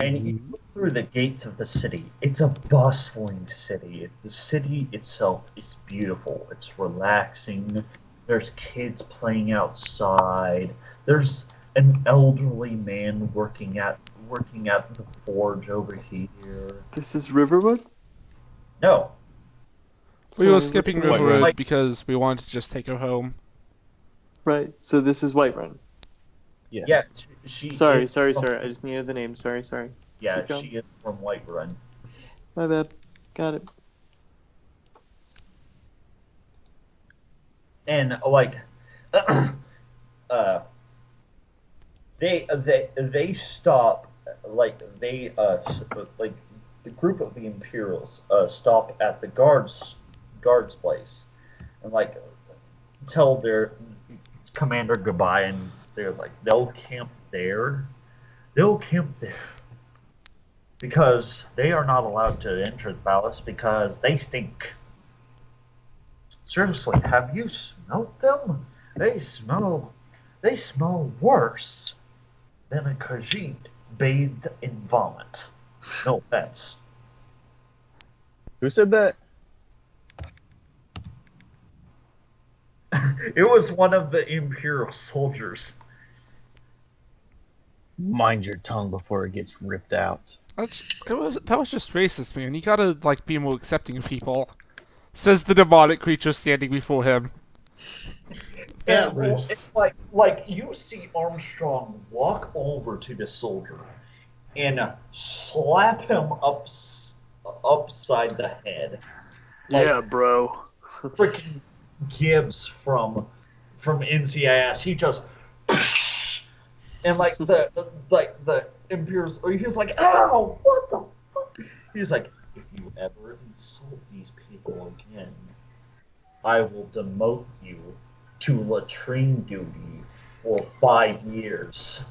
And you look through the gates of the city. It's a bustling city. The city itself is beautiful. It's relaxing. There's kids playing outside. There's an elderly man working at the forge over here. This is Riverwood? No, we were So skipping which one- Riverwood Like- because we wanted to just take her home. Right, so this is Whiterun. Yes. yeah, she Sorry, is sorry. from- I just needed the name. Sorry. Yeah, Keep going. she is from Whiterun. My bad. Got it. And like they stop like like the group of the Imperials stop at the guards place and like tell their commander goodbye, and they're like they'll camp there because they are not allowed to enter the palace because they stink. Seriously, have you smelled them? They smell worse than a Khajiit bathed in vomit. No offense. Who said that? It was one of the Imperial soldiers. Mind your tongue before it gets ripped out. That was just racist, man. You gotta like be more accepting of people. Says the demonic creature standing before him. That And was- it's like you see Armstrong walk over to the soldier and slap him upside the head. Like, Yeah, bro. freaking Gibbs from NCIS. He just and like the Imperials, or he was like, "Ow, what the fuck?" He's like, "If you ever insult these people again, I will demote you to latrine duty for 5 years."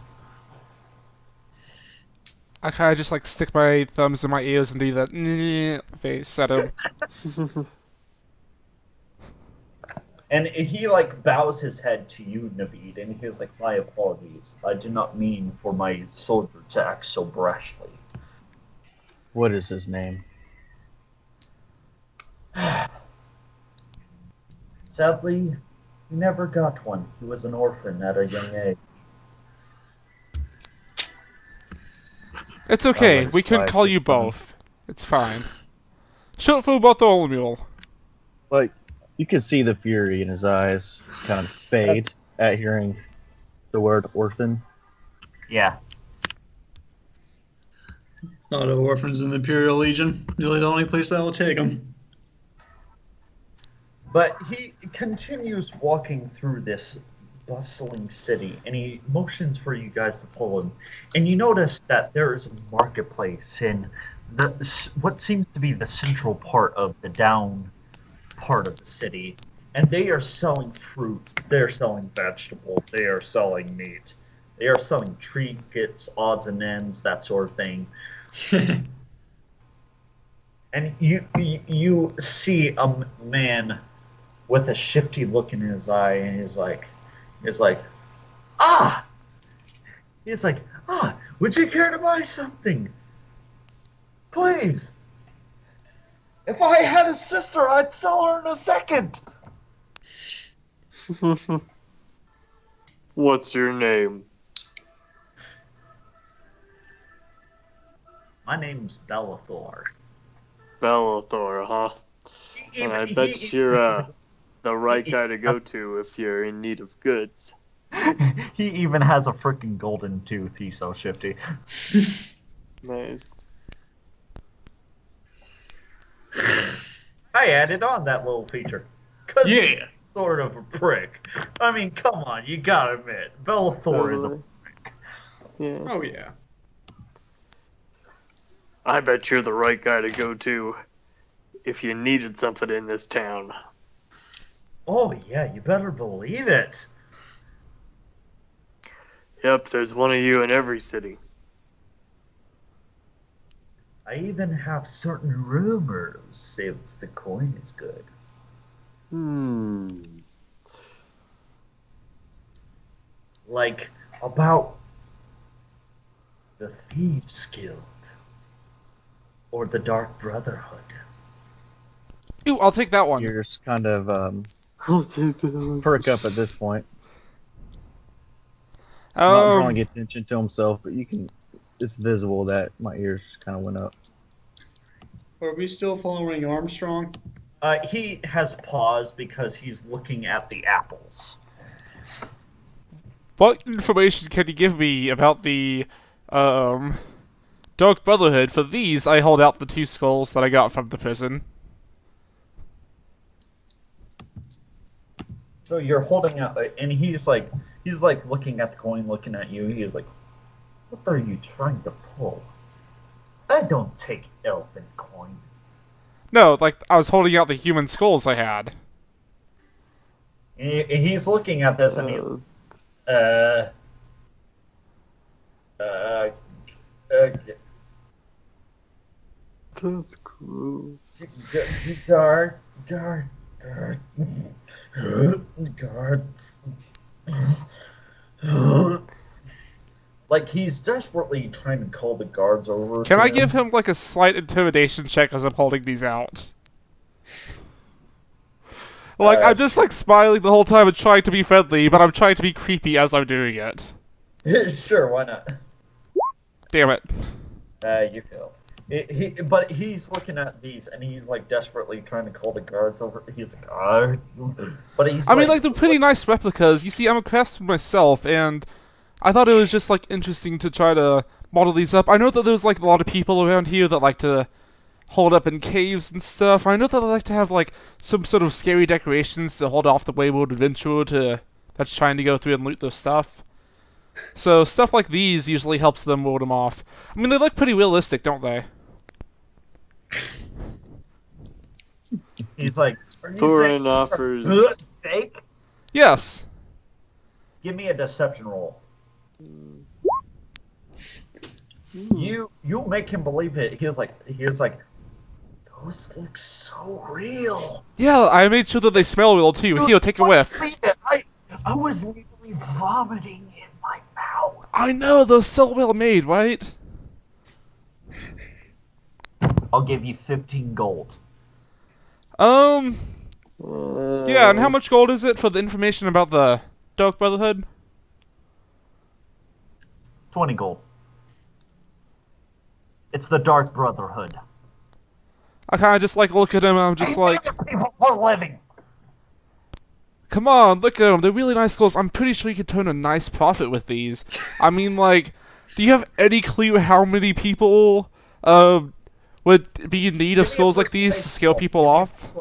I kind of just like stick my thumbs in my ears and do that face at him. And he like bows his head to you, Naveed, and he was like, "My apologies. I did not mean for my soldier to act so brashly." What is his name? Sadly, he never got one. He was an orphan at a young age. It's okay. his We can life call is you fun. both. It's fine. Short for Bartholomew. Like, you could see the fury in his eyes kind of fade at hearing the word orphan. Yeah. Not of orphans in the Imperial Legion. Really the only place that will take them. But he continues walking through this bustling city, and he motions for you guys to follow him. And you notice that there is a marketplace in what seems to be the central part of the down part of the city. and they are selling fruit. They are selling vegetables. They are selling meat. They are selling trinkets, odds and ends, that sort of thing. And you see a man with a shifty look in his eye, and he's like, ah! He's like, ah, would you care to buy something? Please. If I had a sister, I'd sell her in a second. What's your name? My name's Bellathor. Bellathor, huh? And I bet you're the right guy to go to if you're in need of goods. He even has a freaking golden tooth. He's so shifty. Nice. I added on that little feature. 'Cause Yeah. he's sort of a prick. I mean, come on, you gotta admit, Bellathor is a prick. Yeah. Oh yeah. I bet you're the right guy to go to if you needed something in this town. Oh yeah, you better believe it. Yep, there's one of you in every city. I even have certain rumors if the coin is good. Like about the Thieves Guild or the Dark Brotherhood. Ooh, I'll take that one. Ears kind of I'll take that one. perk up at this point. Not drawing Um, attention to himself, but you can. It's visible that my ears kind of went up. Are we still following Armstrong? He has paused because he's looking at the apples. what information can you give me about the Dark Brotherhood? For these, I hold out the 2 skulls that I got from the prison. So you're holding out, and he's like looking at the coin, looking at you. He's like, "What are you trying to pull? I don't take elfin coin." No, like, I was holding out the human skulls I had. And he's looking at this, and he, That's cool. Like he's desperately trying to call the guards over. Can to I him. give him, like, a slight intimidation check as I'm holding these out? Like, I'm just, like, smiling the whole time and trying to be friendly, but I'm trying to be creepy as I'm doing it. Sure, why not? Damn it. You fail. But he's looking at these, and he's like desperately trying to call the guards over. He's like, but he's. I mean, like, they're pretty nice replicas. You see, I'm a craftsman myself, and I thought it was just, like, interesting to try to model these up. I know that there's, like, a lot of people around here that like to hold up in caves and stuff. I know that they like to have, like, some sort of scary decorations to hold off the wayward adventurer that's trying to go through and loot their stuff. So stuff like these usually helps them ward them off. I mean, they look pretty realistic, don't they? He's like, "Are you Thorin saying offers. fake? Yes. Give me a deception roll." You make him believe it. He was like, those look so real. Yeah, I made sure that they smell real too. Here, take a whiff. Believe it. I was literally vomiting in my mouth. I know, they're so well made, right? I'll give you 15 gold. Yeah, and how much gold is it for the information about the Dark Brotherhood? 20 gold. It's the Dark Brotherhood. I kind of just like look at him and I'm just like, People for a living. come on, look at them. They're really nice skulls. I'm pretty sure you could turn a nice profit with these. I mean, like, do you have any clue how many people would be in need of skulls like these to scale people off?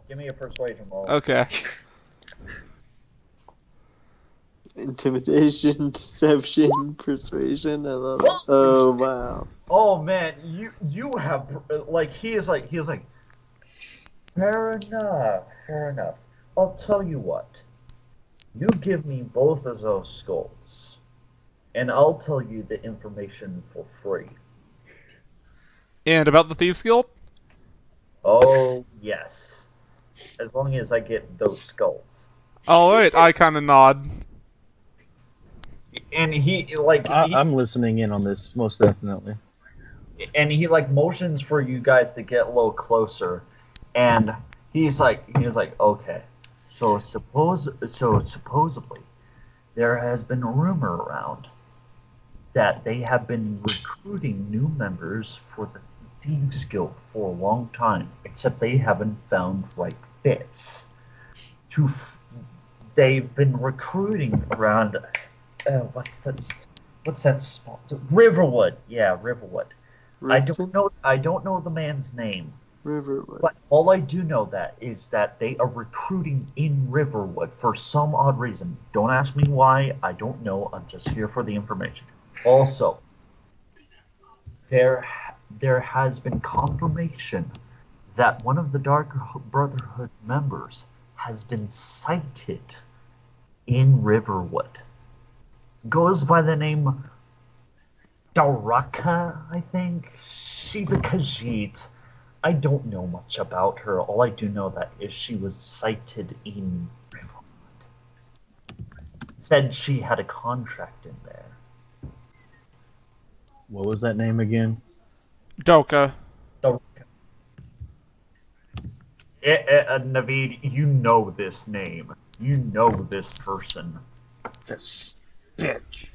Give me a persuasion roll. Okay. Intimidation, deception, persuasion. I love it. Oh wow. Oh man, you have like he is like fair enough. I'll tell you what. You give me both of those skulls, and I'll tell you the information for free. And about the Thieves Guild? Oh, yes. As long as I get those skulls. Alright, I kind of nod. And I'm listening in on this most definitely. and he like motions for you guys to get a little closer, and he's like, okay, so supposedly there has been a rumor around that they have been recruiting new members for the Thieves Guild for a long time, except they haven't found right fits. They've been recruiting around. What's that spot? Riverwood. Yeah, Riverwood. I don't know the man's name. Riverwood. But all I do know is that they are recruiting in Riverwood for some odd reason. Don't ask me why. I don't know. I'm just here for the information. Also, there has been confirmation that one of the Dark Brotherhood members has been sighted in Riverwood. Goes by the name Daraka, I think. She's a Khajiit. I don't know much about her. All I do know that is she was sighted in Riverwood. Said she had a contract in there. What was that name again? Doka. Daraka. Naveed, you know this name. You know this person. This bitch.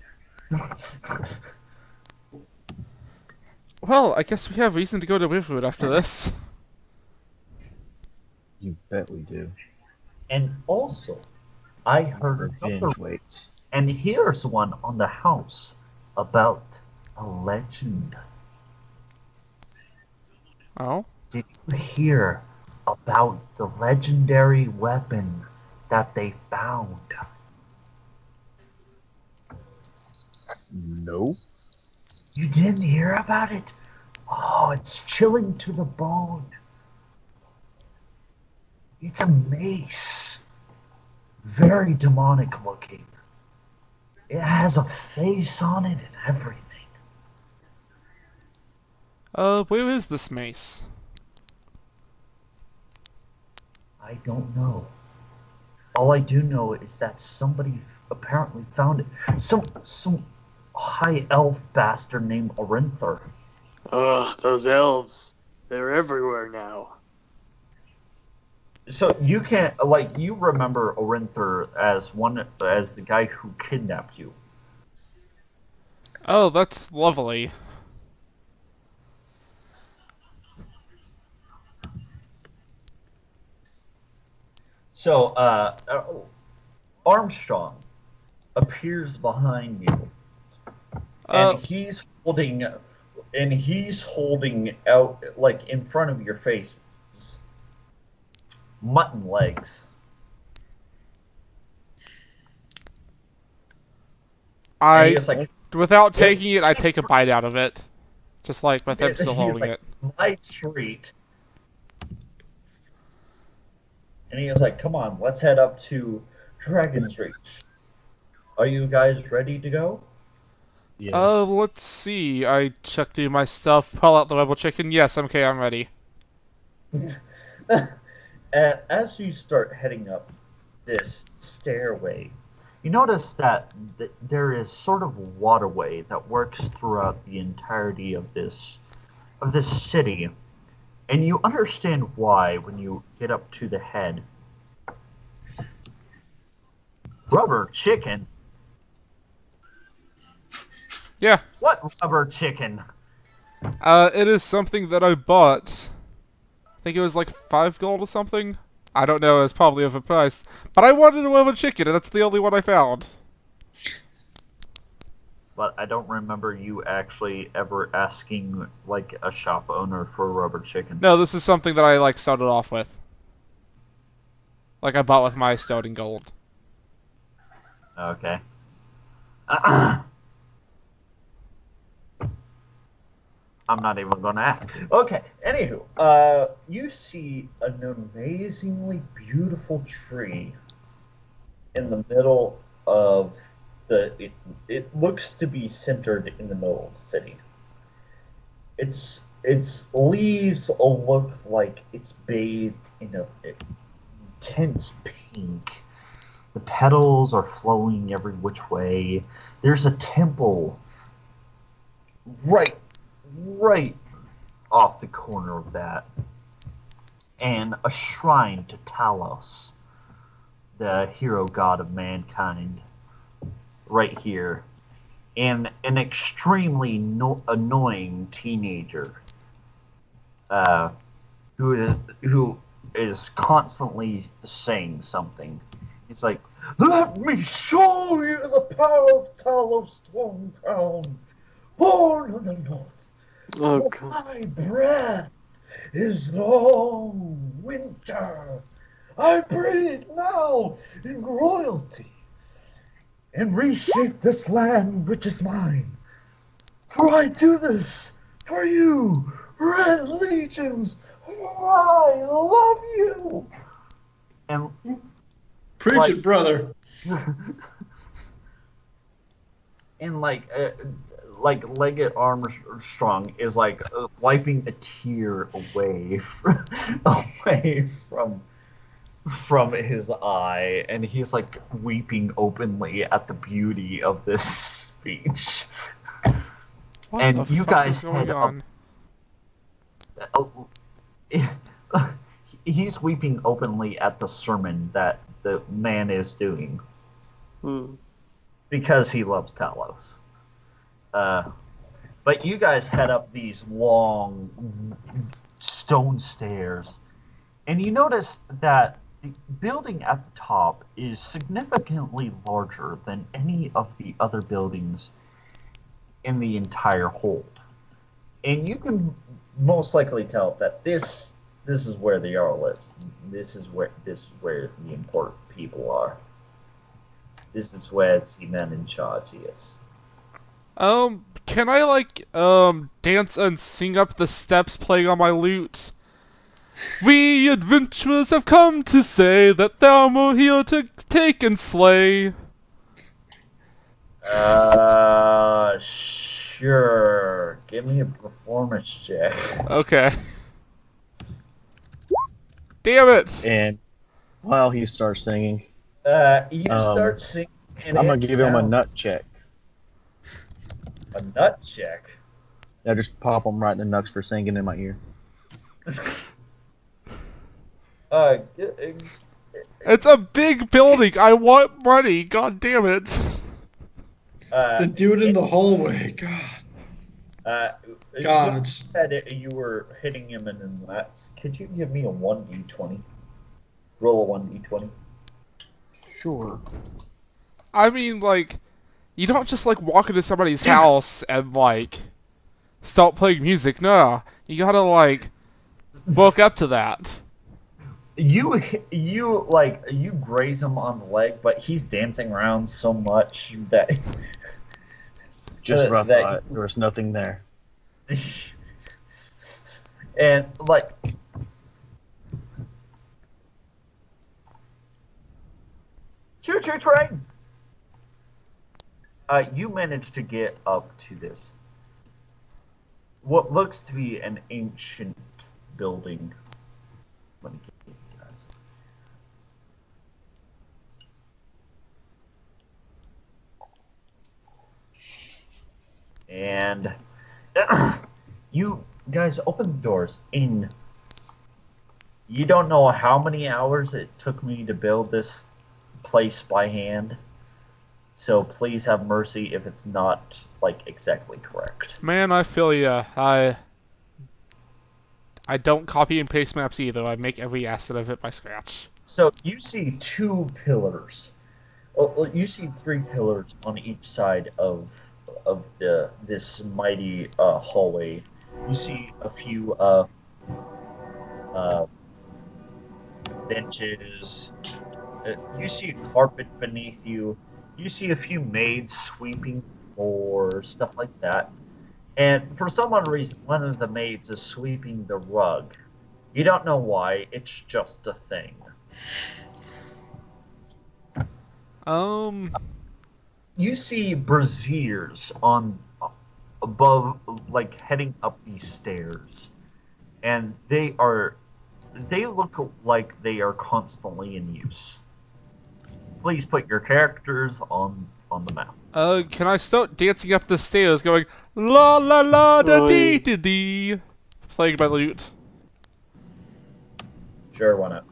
Well, I guess we have reason to go to Riverwood after this. You bet we do. And also, I heard Revenge another, waits. and here's one on the house about a legend. Oh? Did you hear about the legendary weapon that they found? No. You didn't hear about it? Oh, it's chilling to the bone. It's a mace. Very demonic looking. It has a face on it and everything. Where is this mace? I don't know. All I do know is that somebody apparently found it. Some high elf bastard named Orinther. Ugh, those elves. They're everywhere now. So you can't you remember Orinther as the guy who kidnapped you. Oh, that's lovely. So Armstrong appears behind you, and he's holding out like in front of your face mutton legs. And he was like, Without taking it, I take a bite out of it. Just like with him still he was holding like, it. "It's my treat." And he was like, "Come on, let's head up to Dragon's Reach. Are you guys ready to go?" Yes. Let's see. I check through my stuff, pull out the rebel chicken. Yes, okay, I'm ready. As you start heading up this stairway, you notice that there is sort of a waterway that works throughout the entirety of this city, and you understand why when you get up to the head. Rubber chicken? Yeah. What rubber chicken? It is something that I bought. I think it was like 5 gold or something. I don't know, it's probably overpriced. But I wanted a rubber chicken, and that's the only one I found. But I don't remember you actually ever asking, like, a shop owner for a rubber chicken. No, this is something that I, like, started off with. Like I bought with my stone and gold. Okay. I'm not even going to ask. Okay, anywho, you see an amazingly beautiful tree in the middle of it looks to be centered in the middle of the city. Its leaves all look like it's bathed in a intense pink. The petals are flowing every which way. There's a temple right off the corner of that, and a shrine to Talos, the hero god of mankind, right here, and an extremely annoying teenager who is constantly saying something. He's like, "Let me show you the power of Talos Stone Crown, born of the north. Oh, God. My breath is long winter. I breathe now in royalty, and reshape this land which is mine. For I do this for you, red legions. I love you." And Preach it, brother. and like Leggett Armstrong is like wiping a tear away from his eye, and he's like weeping openly at the beauty of this speech. What And the you fuck guys is going had on? he's weeping openly at the sermon that the man is doing because he loves Talos. But you guys head up these long stone stairs, and you notice that the building at the top is significantly larger than any of the other buildings in the entire hold. And you can most likely tell that this is where the Jarl lives. This is where the important people are. This is where the man in charge is. Can I dance and sing up the steps playing on my lute? We adventurers have come to say that thou art here to take and slay. Sure. Give me a performance check. Okay. Damn it! And while he starts singing, You start singing. And I'm gonna give him a nut check. A nut check? Yeah, just pop him right in the nuts for singing in my ear. It's a big building. I want money. God damn it. The dude in the hallway. God. Gods. You were hitting him in the nuts. Could you give me a 1d20? Roll a 1d20. Sure. I mean, you don't just, walk into somebody's house and, start playing music. No. You gotta, woke up to that. You graze him on the leg, but he's dancing around so much that... Just rough thought. There was nothing there. And, choo-choo train! You managed to get up to this. What looks to be an ancient building. Let me get you guys. And you guys open the doors in. You don't know how many hours it took me to build this place by hand. So please have mercy if it's not exactly correct. Man, I feel ya. I don't copy and paste maps either. I make every asset of it by scratch. So you see 2 pillars. Oh, you see 3 pillars on each side of this mighty hallway. You see a few benches. You see carpet beneath you. You see a few maids sweeping floors, stuff like that. And for some odd reason, one of the maids is sweeping the rug. You don't know why, it's just a thing. You see braziers on above, like heading up these stairs, and they look like they are constantly in use. Please put your characters on the map. Can I start dancing up the stairs going la la la da dee dee dee, playing my lute? Sure, why not?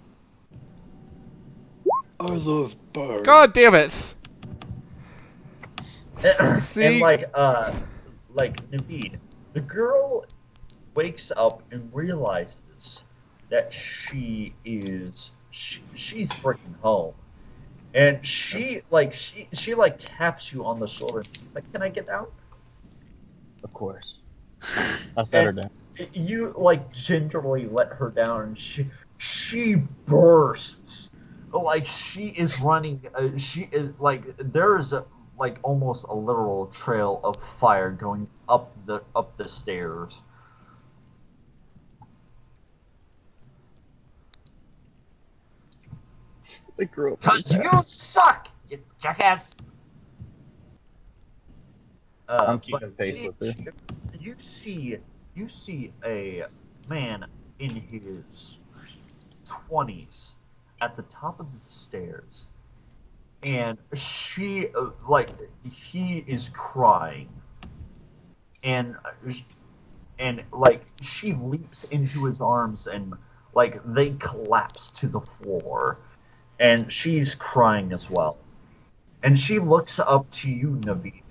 I love birds. God damn it! See? And like Naveed, the girl wakes up and realizes that she's freaking home. And she taps you on the shoulder and she's like, "Can I get down?" Of course. I set her down. You like gingerly let her down, and she bursts. Like she is running. She is like there is almost a literal trail of fire going up the stairs. They grew up. 'Cause you suck, you jackass. I'm keeping pace with her. You see a man in his 20s at the top of the stairs, and he is crying, and she leaps into his arms, and they collapse to the floor, and she's crying as well, and she looks up to you, Naveed.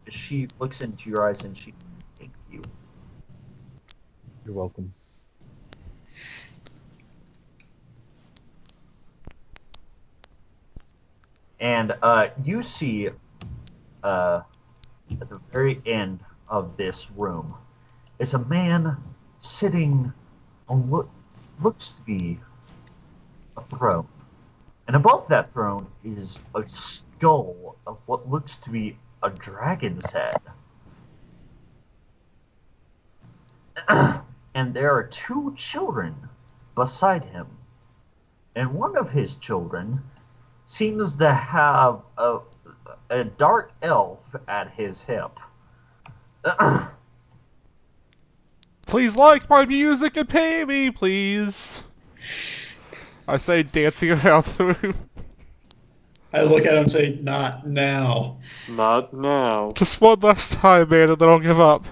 She looks into your eyes and she thank you. You're welcome. And you see at the very end of this room is a man sitting on what looks to be a throne. And above that throne is a skull of what looks to be a dragon's head. And there are two children beside him. And one of his children seems to have a dark elf at his hip. Please like my music and pay me, please. I say, dancing around the room. I look at him and say, "Not now." Not now. Just one last time, man, and then I'll give up.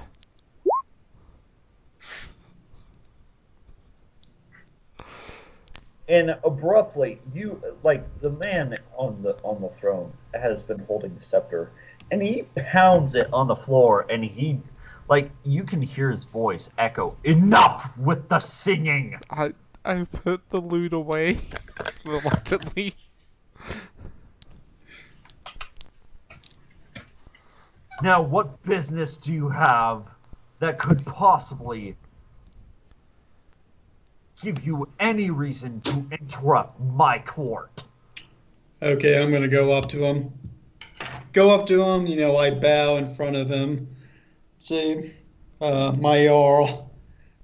And abruptly, the man on the throne has been holding the scepter, and he pounds it on the floor, and he, you can hear his voice echo, "Enough with the singing!" I put the lute away reluctantly. Now, what business do you have that could possibly give you any reason to interrupt my court? Okay, I'm gonna go up to him. I bow in front of him. Say, my Jarl,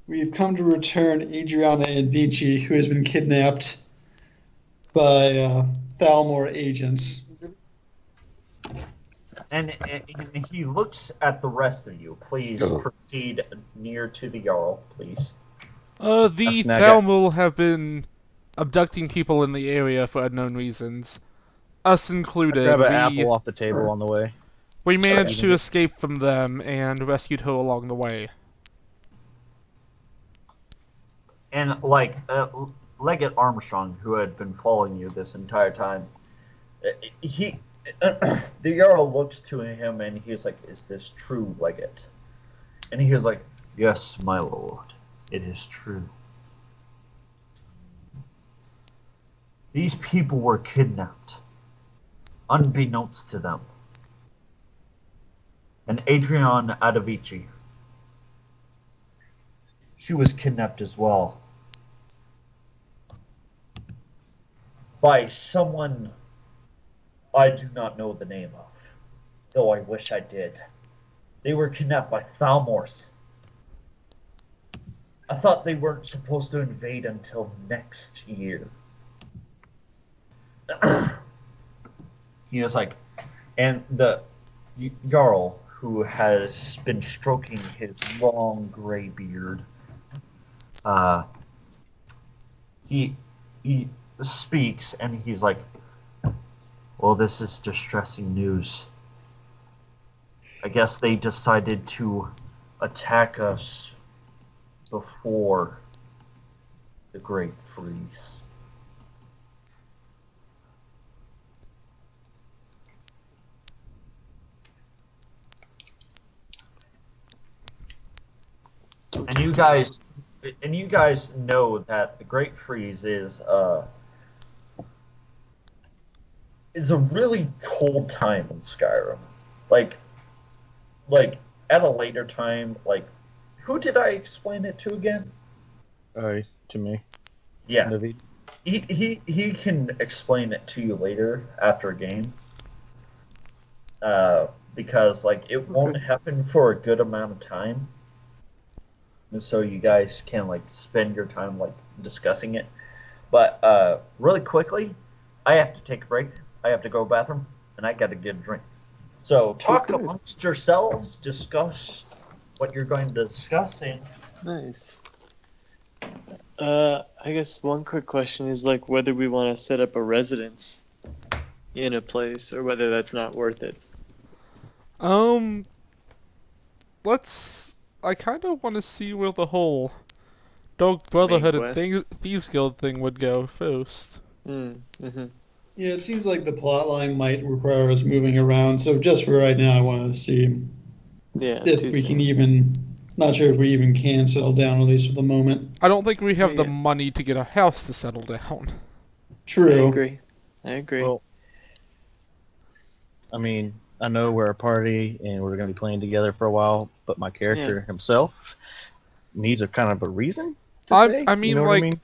we've come to return Adriana and Vici, who has been kidnapped by Thalmor agents. And he looks at the rest of you. Please proceed near to the Jarl, please. The Thalmor have been abducting people in the area for unknown reasons. Us included. Grab an apple off the table on the way. We managed to escape from them and rescued her along the way. And Leggett Armstrong, who had been following you this entire time, the Jarl looks to him and he's like, "Is this true, Leggett?" And he was like, "Yes, my lord, it is true. These people were kidnapped, unbeknownst to them. And Adriana Adavici, she was kidnapped as well. By someone I do not know the name of, though I wish I did. They were kidnapped by Thalmors. I thought they weren't supposed to invade until next year. He was like, and the Jarl, who has been stroking his long gray beard, he speaks and he's like, well, this is distressing news. I guess they decided to attack us before the Great Freeze. And you guys know that the Great Freeze is a really cold time in Skyrim. Like at a later time, like, who did I explain it to again? To me. Yeah. David. He can explain it to you later after a game. Because like it won't happen for a good amount of time. And so you guys can like spend your time like discussing it. But really quickly, I have to take a break. I have to go to the bathroom, and I got to get a drink. So talk amongst yourselves, discuss what you're going to discuss, and Nice. I guess one quick question is like whether we want to set up a residence in a place or whether that's not worth it. I kind of want to see where the whole Dog Brotherhood and Thieves Guild thing would go first. Mm-hmm. Yeah, it seems like the plot line might require us moving around. So just for right now, I want to see if we can even. Not sure if we even can settle down, at least for the moment. I don't think we have the money to get a house to settle down. True. I agree. Well, I mean, I know we're a party and we're going to be playing together for a while, but my character himself needs a kind of a reason to say. I mean, you know like, what I mean?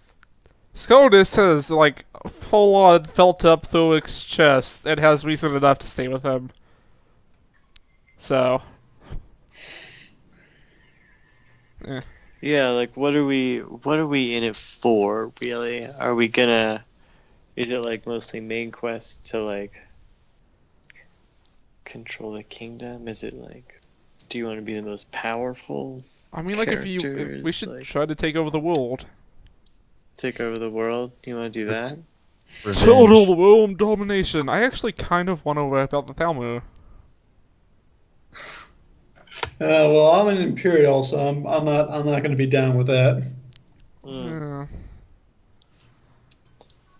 SCOTUS has, like, full-on felt up through his chest and has reason enough to stay with him. So. Yeah, like, what are we in it for, really? Are we gonna... Is it, like, mostly main quest to, like, control the kingdom? Is it, like... Do you want to be the most powerful? I mean, like, if we should like, try to take over the world. Take over the world? You want to do that? Total world domination. I actually kind of want to write about the Thalmor. Well, I'm an Imperial, so I'm not going to be down with that. Yeah.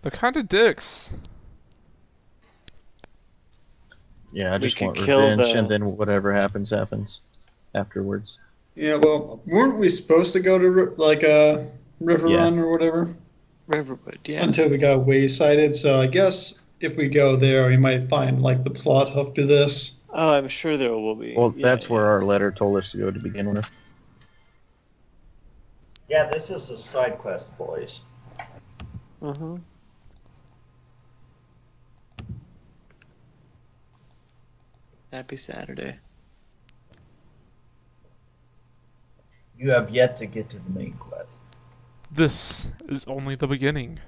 They're kind of dicks. Yeah, I just want revenge, and then whatever happens afterwards. Yeah, well, weren't we supposed to go to like a River Run or whatever? Riverwood, yeah. Until we got waysighted, so I guess if we go there, we might find like the plot hook to this. Oh, I'm sure there will be. Well, that's where our letter told us to go to begin with. Yeah, this is a side quest, boys. Mm-hmm. Happy Saturday. You have yet to get to the main quest. This is only the beginning.